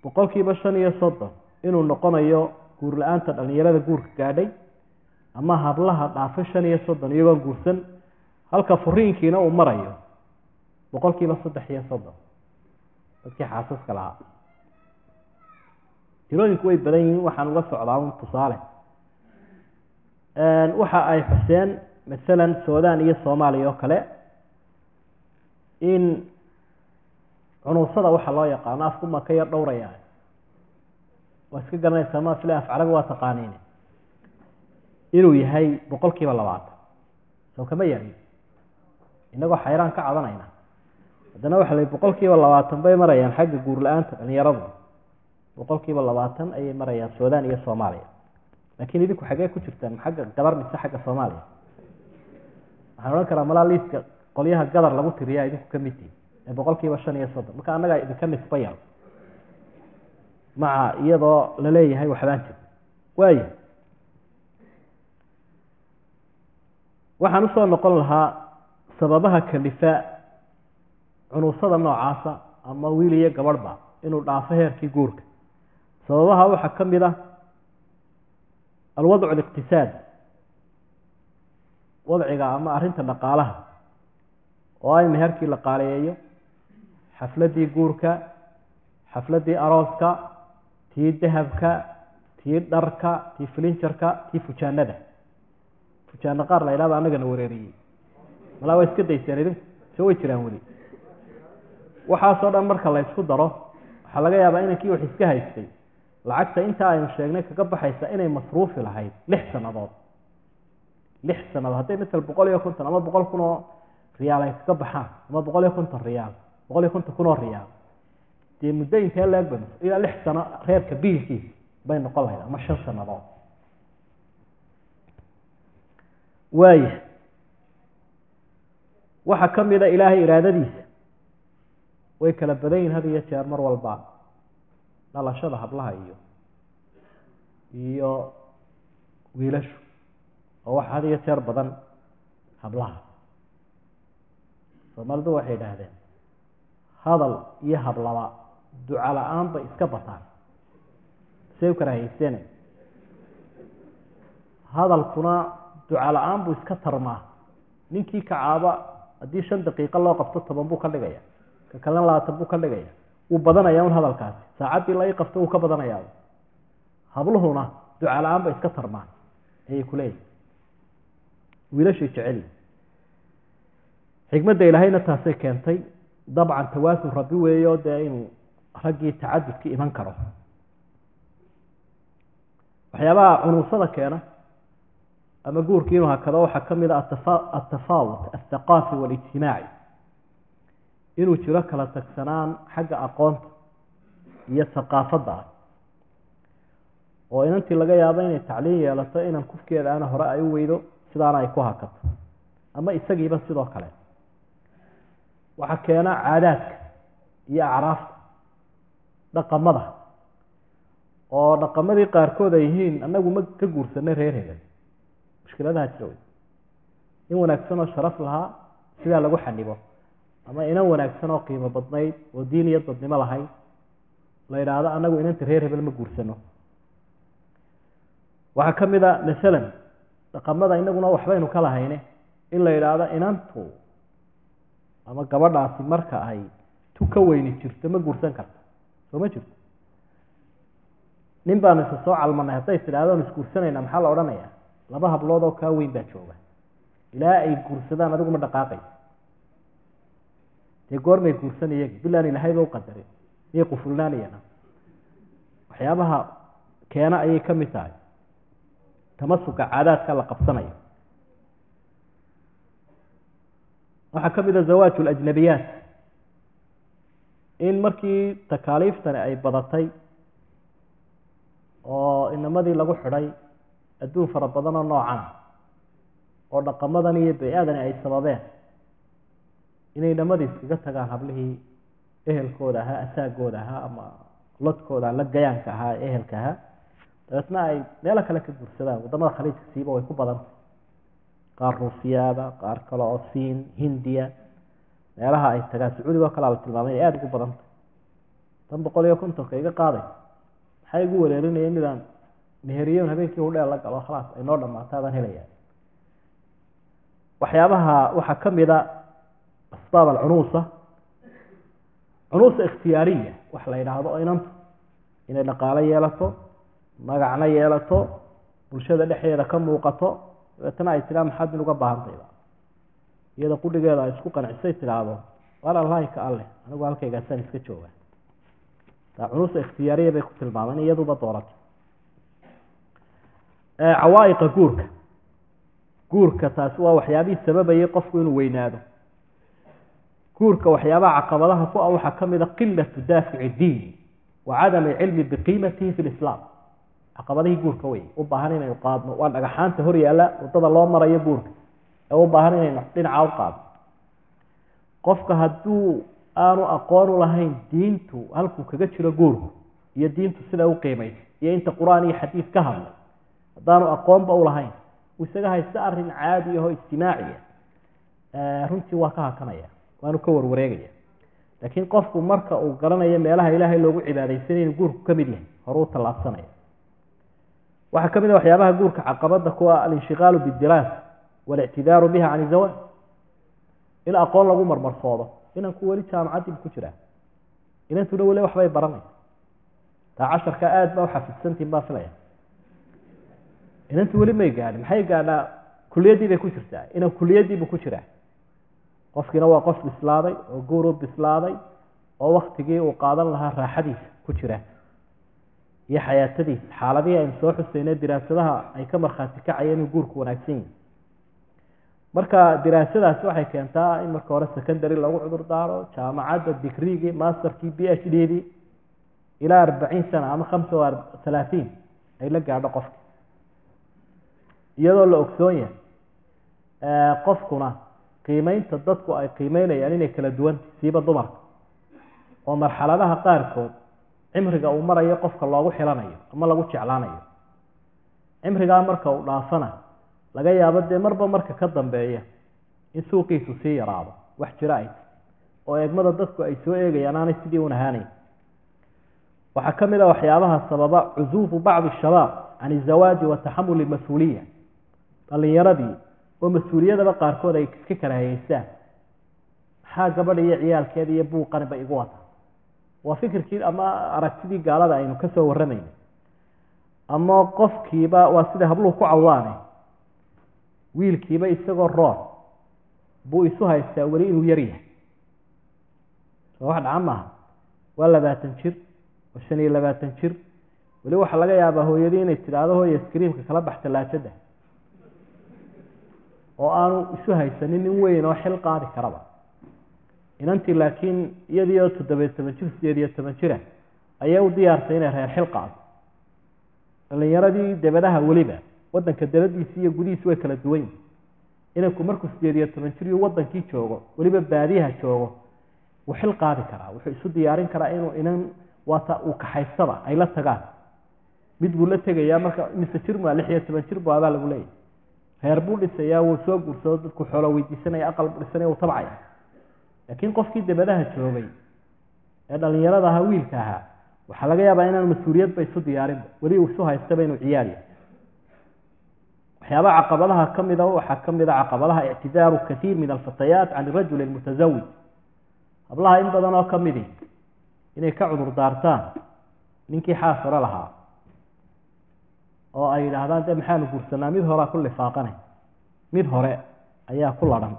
5% inuu noqonayo guur la'aanta dhalinyarada guurka gaadhay ama hablaha dhaafay 35 iyagoo guursan halka furiinkiina uu marayo 3% dadkii xaasaska lahaa tirooyinku way badan yihiin waxaan uga socdaa un tusaale waxa ay xuseen مثلا Suudaan iyo Soomaaliya oo kale in cunuusada waxa loo yaqaan afku ma ka yar dhowrayaan waa iska garanaysaa ma fila afcalaga waa taqaaniin inuu yahay 20% soo kama yahay inagoo xayraan ka cadanayna haddana waxa la 20% bay marayaan xagga guur la'aanta dhalinyaradu 20% ayay marayaan Suudaan iyo Soomaaliya laakiin idinku xagee ku jirtaan xagga gabar mise xagga Soomaaliya waxaan oran karaa malaaliiska qolyaha gadar lagu tiriyaa idinku ka mid yihiin 5% marka anaga idinka nisbayaan maca iyadoo la leeyahay waxbaan jir waayo waxaan usoo noqon lahaa sababaha kalifa cunuusada noocaasa ama wiil iyo gabadhba inuu dhaafo heerkii guurka sababaha waxaa ka mid ah الوضع الاقتصادي وضعiga ama arinta dhaqaalaha oo ay meherkii la qaaleeyo xafladii guurka xafladii arooska tii dahabka tii dharka tii furniture-ka tii fujaanada fujaana qaar la ilaaba anaga wareeriyay wala way iska dayseen soo way jiraan wali waxa soo dhan marka la isku daro waxa laga yaabaa in kii wax iska haystay lacagta inta aynu sheegnay kaga baxaysa inay masruufi lahayd 6 sanadood 6 sanadood haday mid 150 ama 100,000 oo riyaal ay kaga baxaan ama 150 riyaal 150,000 oo riyaal dee muddo intee la eegban ilaa 6 sano reerka biilkiisa bay noqon lahayd ama 5 sanadood waxa kamida ilaahay iraadadiisa way kala badan yihiin hadiyo jeer mar walba dhalashada hablaha iyo wiilashu oo waxa hadiyo jeer badan hablaha Soomaalidu waxay yiraahdeen hadal iyo hablaba duca la'aan ba iska bataan say karaahaysan hadalkuna duca la'aan buu iska tarmaa ninkii kacaaba hadii 5 daqiiqo loo qabto 10 buu ka dhigaya ka kale 20 buu ka dhigaya uu badanaya un hadalkaas saacadii la qabto uu ka badanaya habluhuna duca la'aan ba iska tarmaan ay ku leeyahay wiilasha jecel xigmadda ilaahayna taasay keentay dabcan tawaasul rabbi weeyo inuu ragii tacadudka iman karo waxyaabaha cunuusada keena ama guurkii inuu hakado waxaa ka mid a atafaawut athaqaafi walijtimaaci inuu jiro kala tagsanaan xagga aqoonta iyo thaqaafadda ah oo inantii laga yaabo inay tacliin yeelato inan kufkeeda ana hore ay u weydo sidaana ay ku hakato ama isagiiba sidoo kale waxaa keena caadaadka iyo acraafta dhaqamada oo dhaqamadii qaarkood ay yihiin annagu ma ka guursanay reer hebel mushkiladaha jira wey in wanaagsan oo sharaf lahaa sidaa lagu xanibo ama inan wanaagsan oo qiimo badnayd oo diin iyo dadnimo lahayd la yidhaahdo annagu inanta reer hebel ma guursano waxaa ka mid a masalan dhaqamada inaguna waxbaynu ka lahayne in la yidhaahdo inantu ama gabadhaasi marka ay tu ka weyni jirto ma guursan karta soo ma jirto nin baanu isa soo calmanay hadday tidhahdo aan isguursanayna maxaa la odhanayaa laba hablood oo kaa weyn baa jooga ilaa ay guursadaan adigu ma dhaqaaqaysa dee goormay guursan iyagi bilaan ilahayba u qadarin miyay qufulnaanayana waxyaabaha keena ayay ka mid tahay tamasuka caadaadka la qabsanayo waxaa ka mid a zawaaju alajnabiyaat in markii takaaliiftani ay badatay oo inamadii lagu xidhay adduun fara badan oo noocan oo dhaqamadan iyo bay-adani ay sababeen inay inamadii iskaga tagaan hablihii ehelkooda ahaa asaagooda ahaa ama lodkooda la gayaanka ahaa ee ehelka ahaa dabeetna ay meelo kale ka guursadaan waddamada khaliijka siiba way ku badantay qaar ruusiyaada qaar kale oo siin hindiya meelaha ay tagaan sacuudiga oo kalea la tilmaamay inay aada ugu badantay 150 iga qaaday maxay igu wareerinayeen midaan meheriyon habeenkii u dheer la galo khalaas ay noo dhamaato adaan helaya waxyaabaha waxaa ka mid a asbaab alcunuusa cunuusa ikhtiyaariya wax la yidhaahdo oo inantu inay dhaqaalo yeelato magacna yeelato bulshada dhexdeeda ka muuqato dabeetana ay tidhaa maxaad min uga baahantayda iyada qudhigeeda ay isku qancisay tidhaahdo waar allaahika alleh anigu halkaygaasaan iska jooga taa cunuusa ikhtiyaariya bay ku tilmaameen iyaduba dooratay cawaa'iqa guurka taasi waa waxyaabihii sababayay qofku inuu weynaado guurka waxyaabaha caqabadaha ku ah waxaa ka mid a qilatu daafici diini wa cadami cilmi biqiimatihi fi lislaam caqabadihii guurka wey u baahan inaynu qaadno waa dhagaxaanta hor yaalla waddada loo marayo guurka ee u baahan inaynu dhinaca u qaadno qofka hadduu aanu aqoon u lahayn diintu halkuu kaga jiro guurku iyo diintu sida u qiimaysa iyo inta qur-aan iyo xadiid ka hadlay haddaanu aqoonba u lahayn uu isaga haysta arrin caadi ahoo ijtimaaciya runtii waa ka hakanaya waanu ka warwareegaya laakiin qofku marka uu garanayo meelaha ilaahay loogu cibaadaysanay inuu guurku ka mid yahay hore u tallaabsanaya waxaa ka mid a waxyaabaha guurka caqabada kuwa alinshiqaalu bidiraasa walictidaaru biha can izawaaj in aqoon lagu marmarsoodo inanku weli jaamacaddii ku jiraa inantuna weli waxbay baranaysa taa casharka aada baa uxafidsantiin baa filaya inantu weli may gaadhin maxay gaadhaa kuliyadii bay ku jirtaa inan kuliyadiibu ku jiraa qofkiina waa qof bislaaday oo guur u bislaaday oo waktigii uu qaadan lahaa raaxadiisa ku jira iyo xayaatadiisa xaaladihii aynu soo xuseynay diraasadaha ay ka markhaati kacayeen inuu guurku wanaagsan yahi marka diraasadaasi waxay keentaa in marka hore secondary lagu cudur daaro jaamacadda digrigii masterkii PhD-dii ilaa 40 sana ama 35 ay la gaadho qofki iyadoo la ogsoon yahay qofkuna qiimeynta dadku ay qiimeynayaan inay kala duwan siiba dumarka oo marxaladaha qaarkood cimriga uu marayo qofka loogu xilanayo ama lagu jeclaanayo cimrigaa marka uu dhaafana laga yaabo dee marba marka ka dambeeya in suuqiisu sii yaraado wax jira ay oo eegmada dadku ay soo eegayaan aanay sidii un ahaanayn waxaa ka mid a waxyaabaha sababa cusuufu bacdi shabaab can izawaaji wa taxamuli mas-uuliya dhalinyaradii oo mas-uuliyadaba qaarkood ay iska karahayeystaan maxaa gabadha iyo ciyaalkeeda iyo buuqaniba igu wata waa fikirkii ama aragtidii gaalada aynu ka soo warramayna ama qofkiiba waa sida habluhu ku cawaane wiilkiiba isagoo roor buu isu haystaa weli inuu yar yahay soo wax dhaca maaha waa 20 jir oo 25 jir weli waxa laga yaabaa hooyadii inay tidhaahdo hooyo iskriimka kala bax talaajada oo aanu isu haysanin nin weyn oo xil qaadi karaba inantii laakiin iyadii oo 17 jir 18 jir ayay u diyaartay inay reer xil qaado dhalinyaradii debadaha weliba wadanka dabadiisa iyo gudihiisa way kala duwan inanku markuu 18 jir iyo wadankii joogo weliba baadiyaha joogo wuu xil qaadi karaa wuxuu isu diyaarin karaa inuu inan waata uu kaxaysaba ay la tagaan mid buu la tegayaa marka mise jir ma 16 jir baa lagu leeyahay reer buu dhisayaa wuu soo guursado dadku xoolo weydiisanaya aqal dhisanaya uu tabcaya laakiin qofkii debadaha joogay ee dhalinyarada ahaa wiilka ahaa waxaa laga yaabaa inaan mas-uuliyad ba isu diyaarin weli uu isu haystaba inuu ciyaar yahay waxyaabaha caqabadaha ka mid ah waxaa ka mid ah caqabadaha ictidaaru kathiir min alfatayaat can irajul almutazawij hablaha in badan oo ka midi inay ka cudur daartaan ninkii xaasara lahaa oo ay yidhaahdaan dee maxaanu guursanaa mid horea ku lifaaqanay mid hore ayaa ku ladhan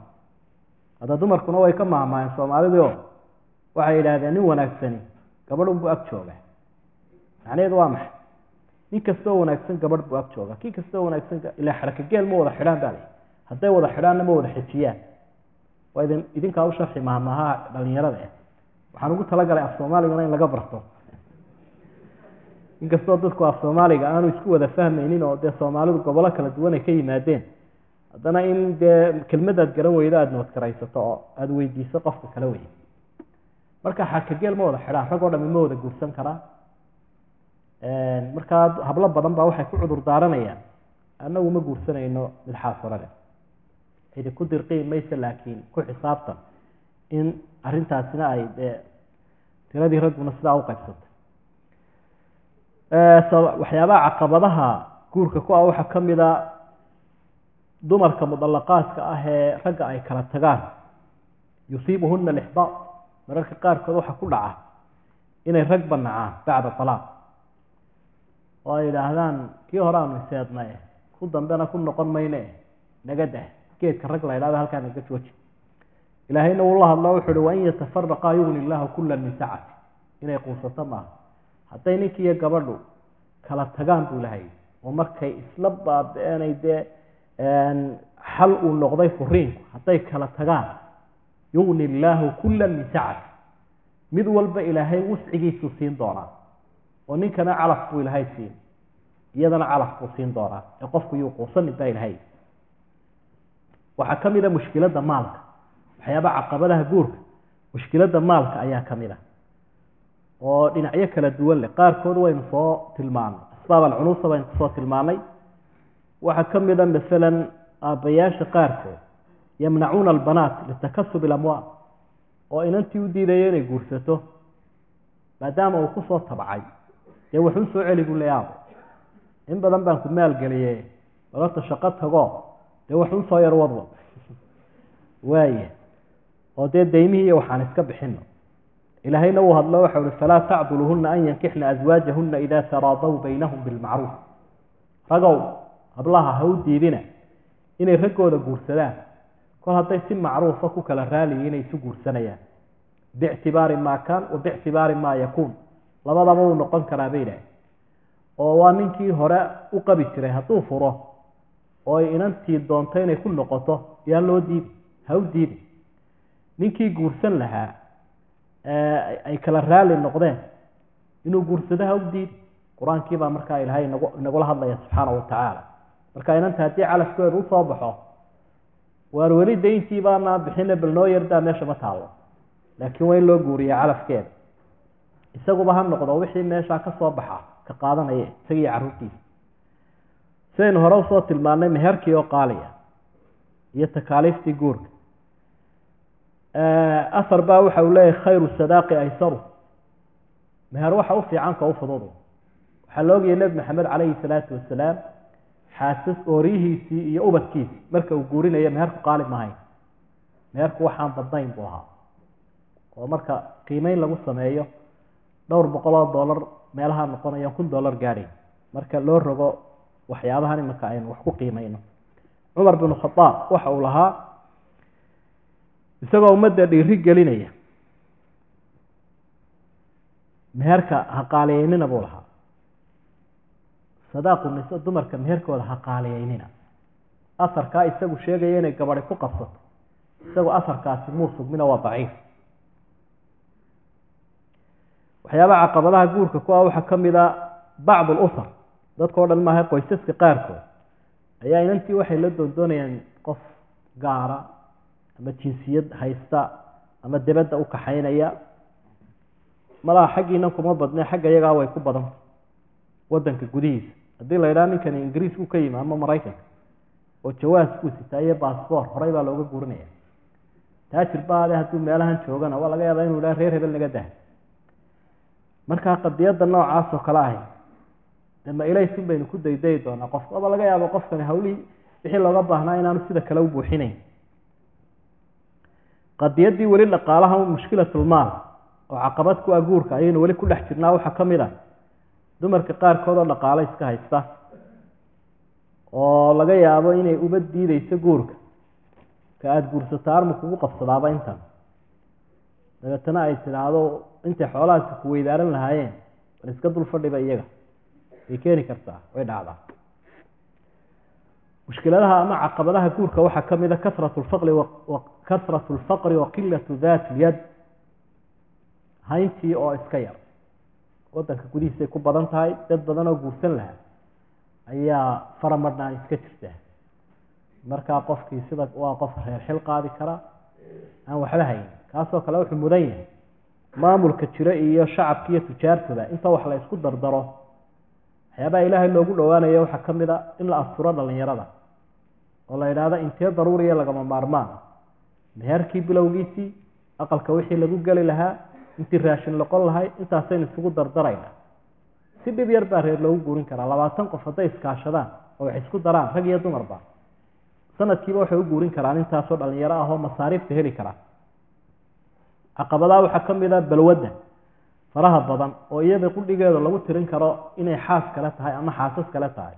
hadda dumarkuna way ka maahmaayeen soomaalidio waxay yidhaahdeen nin wanaagsani gabadh unbuu ag jooga macnaheedu waa maxay nin kastoo wanaagsan gabadh buu ag jooga kii kastoo wanaagsan ilaa xaraka geel ma wada xidhaan baa leh hadday wada xidhaanna ma wada xejiyaan waa idinkaa u sharxi maahmaaha dhalinyarada waxaan ugu talagalay af soomaaligana in laga barto inkastoo dadku af soomaaliga aanu isku wada fahmaynin oo dee soomaalidu gobolo kala duwan ay ka yimaadeen haddana in dee kelmadaad garan weydo aada noodkaraysato oo aada weydiiso qofka kala wey marka xarkageel ma wada xidhaan rag oo dhami ma wada guursan karaa markaa hablo badan baa waxay ku cudur daaranayaan annagu ma guursanayno mid xaasarale cidi ku dirqiin mayse laakiin ku xisaabtan in arrintaasina ay dee tiradii ragguna sidaa u qaybsatay waxyaabaha caqabadaha guurka ku ah waxaa ka mid a dumarka mudallaqaadka ah ee ragga ay kala tagaan yusiibuhuna alixbaaq mararka qaarkood waxaa ku dhaca inay rag banacaan bacda talaaq oo ay yidhaahdaan kii hore aanu iseednay ku dambena ku noqon mayne naga dah geedka rag la yidhahdo halkaa naga jooji ilaahayna wuu la hadlo wuxuu uhi wain yatafaraqaa yugni illaahu kullan min sacati inay quusato maaha hadday ninkii iyo gabadhu kala tagaan buu lahay oo markay isla baabeenay dee xal uu noqday furiinku hadday kala tagaan yugni illaahu kullan min sacati mid walba ilaahay wuscigiisuu siin doonaa oo ninkana calaf buu ilaahay siin iyadana calaf buu siin doonaa ee qofku yuu quusanin baa ilaahay waxaa ka mid a mushkiladda maalka waxyaabaha caqabadaha guurka mushkiladda maalka ayaa ka mid a oo dhinacyo kala duwan leh qaarkood waynu soo tilmaanay asbaab alcunuusa baynu kusoo tilmaanay waxaa ka mid a masalan aabbayaasha qaarkood yamnacuuna albanaat litakasub ilamwaal oo inantii u diidaya inay guursato maadaama uu kusoo tabcay dee waxun soo celi buu leeyaabo in badan baan ku maalgeliyey balorta shaqo tago dee waxun soo yar wadwad waaya oo dee daymihii iyo waxaan iska bixino ilaahayna uu hadlo waxa uhi falaa tacduluhuna an yankixna aswaajahuna idaa taraadaw baynahum bilmacruuf ragow hablaha ha u diidina inay raggooda guursadaan kol hadday si macruufa ku kala raaliyi inay isu guursanayaan biictibaari maa kaan wa biictibaari maa yakuun labadaba uu noqon karaa bay idhaah oo waa ninkii hore u qabi jiray hadduu furo oo ay inantii doonto inay ku noqoto yaa loo diidi ha u diidi ninkii guursan lahaa ay kala raali noqdeen inuu guursado ha u diidi qur-aankii baa markaa ilaahay inagula hadlaya subxaana wa tacaala marka inanta haddii calafkeedu usoo baxo waar weli dayntii baana bixina bal noo yardaa meesha ma taallo laakiin waa in loo guuriya calafkeeda isaguba ha noqdo wixii meeshaa ka soo baxa ka qaadanaya isagiiyo carruurtiisa sidaynu hore usoo tilmaanay meherkii oo qaaliya iyo takaaliiftii guurka asar baa waxa uu leeyahay khayru sadaaqi aysaru meher waxa u fiican ka u fududu waxaa la ogayay nebi maxamed calayhi salaatu wasalaam xaasas ooriyihiisii iyo ubadkiisii marka uu guurinayo meherku qaali mahayn meherku waxaan badnayn buu ahaa oo marka qiimeyn lagu sameeyo dhowr $100 meelaha noqonaya $1,000 gaadhay marka loo rogo waxyaabahan imanka aynu wax ku qiimeyno cumar bin khadaab waxa uu lahaa isagoo ummadda dhiiri gelinaya meherka ha qaaliyeynina buu lahaa sadaaqu nisa dumarka meherkooda ha qaaliyeynina asarkaa isagu sheegaya inay gabadhi ku qabsato isagoo asarkaasi muu sugmina waa daciif waxyaabaha caqabadaha guurka ku ah waxaa ka mid a bacd alusar dadkao dhan maaha qoysaska qaarkood ayaa inantii waxay la doondoonayaan qof gaara ama jinsiyad haysta ama dibadda u kaxaynaya malaha xaggiinan kuma badne xagga iyagaa way ku badan wadanka gudihiisa haddii la yidhaha ninkani ingiriis uu ka yimi ama maraykanka oo jawaas uu sitaa iyo baasboor horey baa looga guurinaya taajir baade hadduu meelahan joogana waa laga yaabaa inuu idhaha reer hebel naga dah markaa qadiyadda noocaas oo kale ahi dama ilaysun baynu ku daydayi doonaa qof aba laga yaabo qofkani hawlihii wixii looga baahnaa inaanu sida kale u buuxinayn qadiyaddii weli dhaqaalaha mushkilatulmaal oo caqabad ku ah guurka ayaynu weli ku dhex jirnaa waxaa ka mid ah dumarka qaarkood oo dhaqaalo iska haysta oo laga yaabo inay uba diideyso guurka ka aada guursato armu kugu qabsadaaba intan dabeetana ay tidhaahdo intay xoolahaasi ku weydaaran lahaayeen bal iska dul fadhiba iyaga way keeni kartaa way dhacdaa mushkiladaha ama caqabadaha guurka waxaa ka mid a kasratu lfaqri wa qilatu daat lyad hayntii oo iska yar wadanka gudihiisay ku badan tahay dad badan oo guursan lahaa ayaa faramadhnaan iska jirta markaa qofkii sida waa qof reer xil qaadi kara aan waxba hayn kaasoo kale wuxuu mudan yahay maamulka jira iyo shacabka iyo tujaartooda inta wax la isku dardaro waxyaabaha ilaahay loogu dhowaanayo waxaa ka mid a in la asturo dhalinyarada oo la yidhaahdo intee daruuriya lagama maarmaan meherkii bilowgiisii aqalka wixii lagu geli lahaa intii raashin noqon lahay intaasaynu isugu dardarayna si dhib yar baa reer loogu guurin karaa 20 qof hadday iskaashadaan oo wax isku daraan rag iyo dumarba sanadkiiba waxay u guurin karaan intaasoo dhalinyaro ah oo masaariifta heli kara caqabadaha waxaa ka mid a balwadda faraha badan oo iyada qudhigeeda lagu tirin karo inay xaas kale tahay ama xaasas kale tahay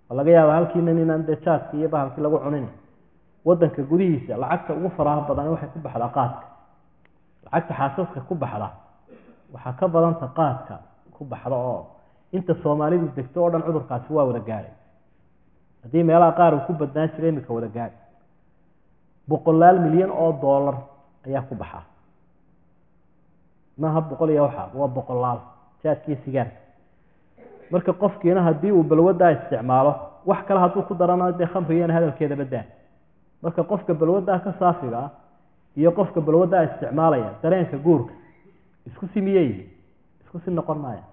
oo laga yaabo halkiinan inaan dee jaadka iyo bahalkii lagu cunin wadanka gudihiisa lacagta ugu faraha badan waxay ku baxdaa qaadka lacagta xaasaska ku baxda waxaa ka badanta qaadka ku baxda oo inta soomaalidu degto oo dhan cudurkaasi waa wada gaaray haddii meelaha qaar uu ku badnaan jiray imika wada gaari $100 milyan oo dollar ayaa ku baxa maaha 100 iyo waxa waa 100 jaadkii sigaarka marka qofkiina haddii uu balwadda isticmaalo wax kale hadduu ku darana dee khamrigana hadalkeeda badaan marka qofka balwadda ka saafiga ah iyo qofka balwadda isticmaalaya dareenka guurka isku simiyay isku si noqon maaya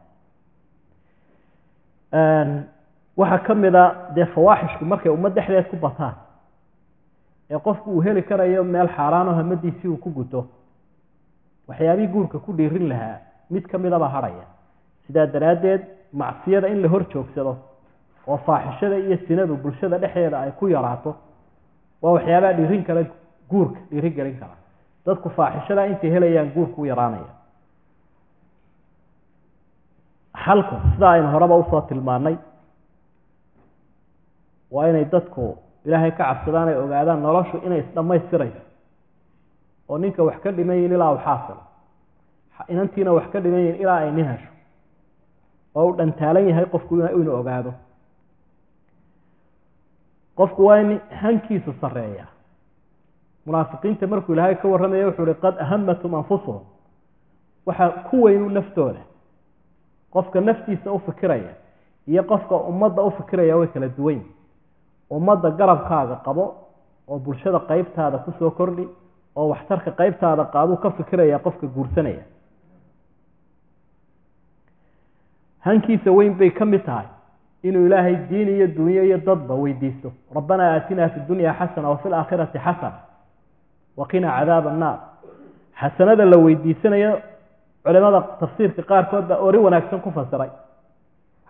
waxa kamida de fawaaxishku markay umad dhexdeed ku bataan ee qofku uu heli karayo meel xaraan oo hamadiisi uu ku guto waxyaabii guurka ku dhiirin lahaa mid kamida ba haraya sida daraadeed macsiyada in la hor joogsado oo faaxishada iyo sinadu bulshada dhexdeeda ay ku yaraato waa waxyaabaa dhiirin kara guurka dhiirin galin kara dadku faaxishada intay helayaan guurku yaraanaya xalku sida aynu horeba usoo tilmaanay waa inay dadku ilaahay ka cabsadaan ay ogaadaan noloshu inay isdhamaystirayso oo ninka wax ka dhimayin ilaa uu xaasil inantiina wax ka dhimayin ilaa ay nin hesho oo uu dhantaalan yahay qofku inuu ogaado qofku waa in hankiisu sareeya munaafiqiinta markuu ilaahay ka warramayo wuxuu ihi qad ahamatum anfusuhum waxa ku weynu naftooda qofka naftiisa u fikiraya iyo qofka ummadda u fikiraya way kala duwan ummadda garabkaaga qabo oo bulshada qaybtaada ku soo kordhi oo waxtarka qaybtaada qaadu ka fikiraya qofka guursanaya hankiisa weyn bay ka mid tahay inuu ilaahay diin iyo dunya iyo dadba weydiisto rabbana aatina fi dunya hasana wa fil aakhirati hasana wa qina cadaab an-nar hasanada la weydiisanayo culimada tafsiirka qaarkood baa ori wanaagsan ku fasiray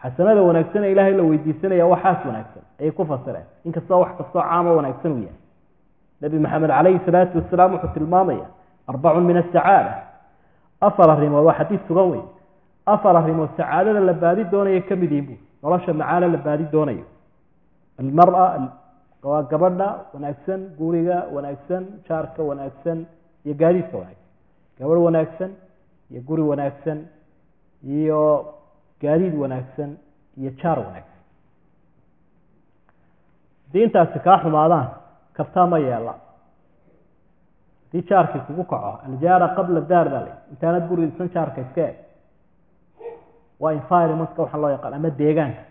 hasanada wanaagsan ee ilaahay la weydiisanaya waxaas wanaagsan ay ku fasireen inkastoo wax kastoo caamo wanaagsan u yahay nabi maxamed calayhi salaatu wasalaam wuxuu tilmaamaya 4 min as-sacaada afar arrimood waa xadiis sugan weyn afar arrimood sacaadada la baadi doonayo ka mid yihiin nolosha macaala la baadi doonayo almar'a waa gabadha wanaagsan guriga wanaagsan jaarka wanaagsan iyo gaadiidka wanaagsan gabadh wanaagsan iyo guri wanaagsan iyo gaadiid wanaagsan iyo jaar wanaagsan diintaasi kaa xumaadaan kabtaa ma yeela haddii jaarkii kugu kaco aljaara qabla daar baa la intaanad gurigiisan jaarka iska eg waa environmentka waxaa loo yaqaan ama deegaanka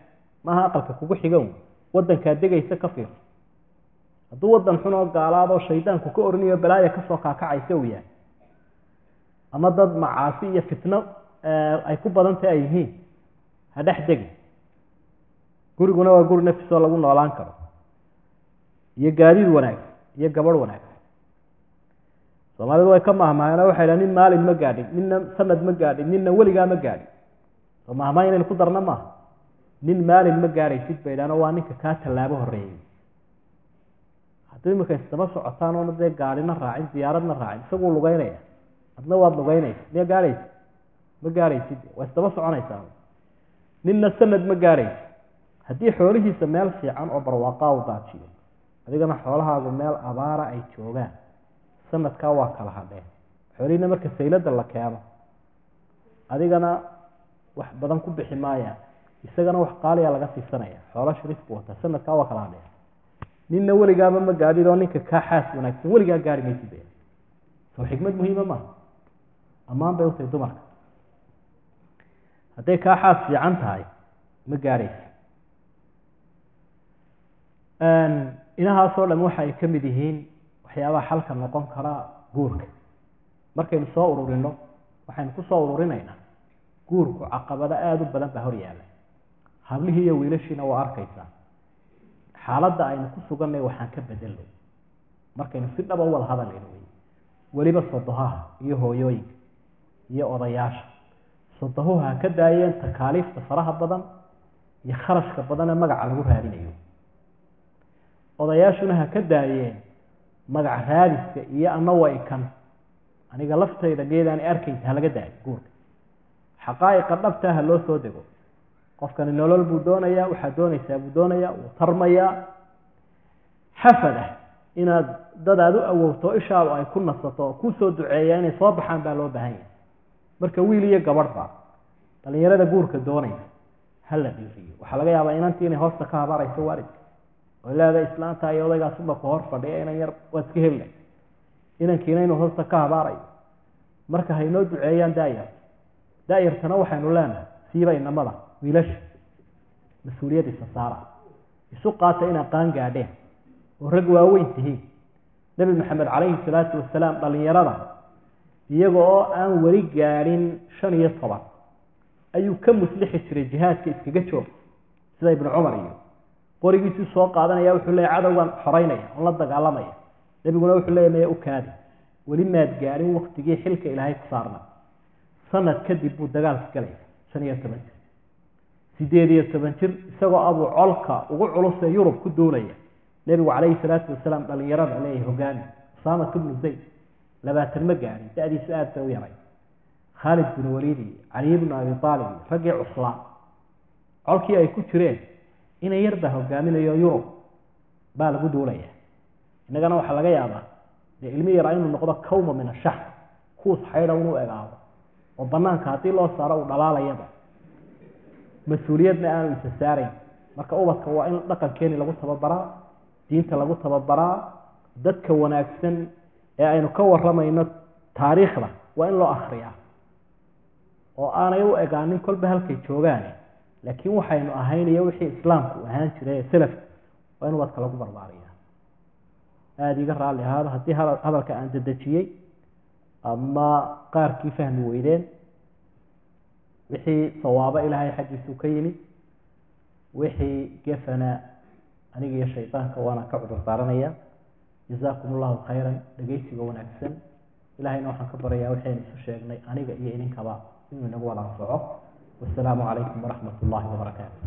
maaha aqalka kugu xigan waddankaa degaysa ka fiirso hadduu waddan xun oo gaalaadoo shaydaanku ka orinayo balaaya kasoo kaakacaysa uu yahay ama dad macaasi iyo fitno ay ku badantahy ay yihiin ha dhex degi guriguna waa guri nafisoo lagu noolaan karo iyo gaadiid wanaagsan iyo gabadh wanaagsan soomaalidu way ka mahmaayeen waxay dhaha nin maalin ma gaadhin ninna sanad ma gaadhin ninna weligaa ma gaadhin soo mahmaa inaynu ku darna maaha nin maalin ma gaadhaysid bay dhahan waa ninka kaa tallaabo horreeyey haddii imika isdaba socotaan oona dee gaadhina raacin diyaaradna raacin isaguu lugeynaya adna waad lugeynaysa miya gaadhaysa ma gaadhaysid waa isdaba soconaysaa ninna sanad ma gaadhaysid haddii xoolihiisa meel fiican oo barwaaqaa u daajiyo adigana xoolahaagu meel abaara ay joogaan sanadkaa waa kala hadheen xoolihiina marka saylada la keeno adigana wax badan ku bixi maayaan isagana wax qaaliya laga siisanaya xoolo sharif buu wataa sanadkaa waa kala hadheen ninna weligaaba ma gaadhin oo ninka kaa xaas wanaagsan weligaa gaari maysid soo xikmad muhiima maaha ammaan bay utahay dumarka hadday kaa xaas fiican tahay ma gaadhaysa inahaasoo dhan waxa ay ka mid yihiin waxyaabaha xalka noqon kara guurka markaynu soo ururino waxaynu ku soo ururinaynaa guurku caqabado aada u badan baa hor yaalla hablihii iyo wiilashiina waa arkaysaa xaaladda aynu ku sugannay waxaan ka bedelnay markaynu si dhaba u wada hadallayno wey weliba sodohaha iyo hooyooyinka iyo odayaasha sodohuhu ha ka daayeen takaaliifta faraha badan iyo kharashka badan ee magaca lagu raadinayo odayaashuna ha ka daayeen magac raadiska iyo ana waykan aniga laftayda geedaan arkaysa ha laga daayo guurka xaqaa'iqa dhabtaa ha loo soo dego qofkani nolol buu doonayaa waxaa doonaysaa buu doonayaa wuu tarmayaa xafada inaad dad aad u awowto ishaadu ay ku nasato oo kuu soo duceeya inay soo baxaan baa loo baahan yahay marka wiil iyo gabadhba dhalinyarada guurka doonaysa ha la dhiiriyo waxaa laga yaabaa inantii inay hoosta ka habaarayso waalidka oo leedahay islaanta iyo odaygaasuba ku hor fadhiya inan yar waad iska helina inankiina inuu hoosta ka habaarayo marka haynoo duceeyaan daayartana waxaynu leenahay siiba inamada wiilasha mas-uuliyadiisa saara isu qaata inaa qaan gaadheen oo rag waaweyn tihiin nebi maxamed calayhi salaatu wasalaam dhalinyarada iyaga oo aan weli gaadhin 15 ayuu ka muslixi jiray jihaadka iskaga joog sida ibnu cumar iyo qorigiisii soo qaadanaya wuxuu leeyahay cadowgan xoreynaya oo la dagaalamaya nabiguna wuxuu leeyahay u kaadi weli maad gaadhin waqtigii xilka ilaahay ku saarna sanad kadib buu dagaalka galay 15 jir isagoo abu colka ugu culus ee Yurub ku doonaya nabigu calayhi salaatu wasalaam dhalinyarada leeyahay hogaami Usaama ibn Zayd 20 ma gaarin da'diisu aad bay u yaray Khalid bin Walid Ali ibn Abi Talib ragii cusla colkii ay ku jireen inay yarba hogaaminayo Yurub baa lagu doonaya inagana waxa laga yaabaa ilmi yar inuu noqdo kawma min ash-shahr kuus xayra uu eegaado oo banaanka hadii loo saaro uu dhalaalayaba mas-uuliyadna aanu isa saarayn marka ubadka waa in dhaqankeeni lagu tababaraa diinta lagu tababaraa dadka wanaagsan ee aynu ka waramayno taariikhda waa in loo akhriyaa oo aanay u egaanin kolba halkay joogaan laakiin waxaynu ahayn iyo wixii islaamku ahaan jiray salaf waa in wadka lagu barbaariyaa aada iga raalli ahaado haddii hadalka aan dadejiyey ama qaarkii fahmi weydeen wixii sawaabo ilaahay xaggiisu ka yimid wixii gefana aniga iyo shaytaanka waana ka cudur daaranaya jazaakum allahu khayran dhegeysiga wanaagsan ilaahayna waxaan ka barayaa waxaynu isu sheegnay aniga iyo idinkaba inuu inagu wada anfaco wassalaamu calaykum waraxmat ullahi wabarakaatu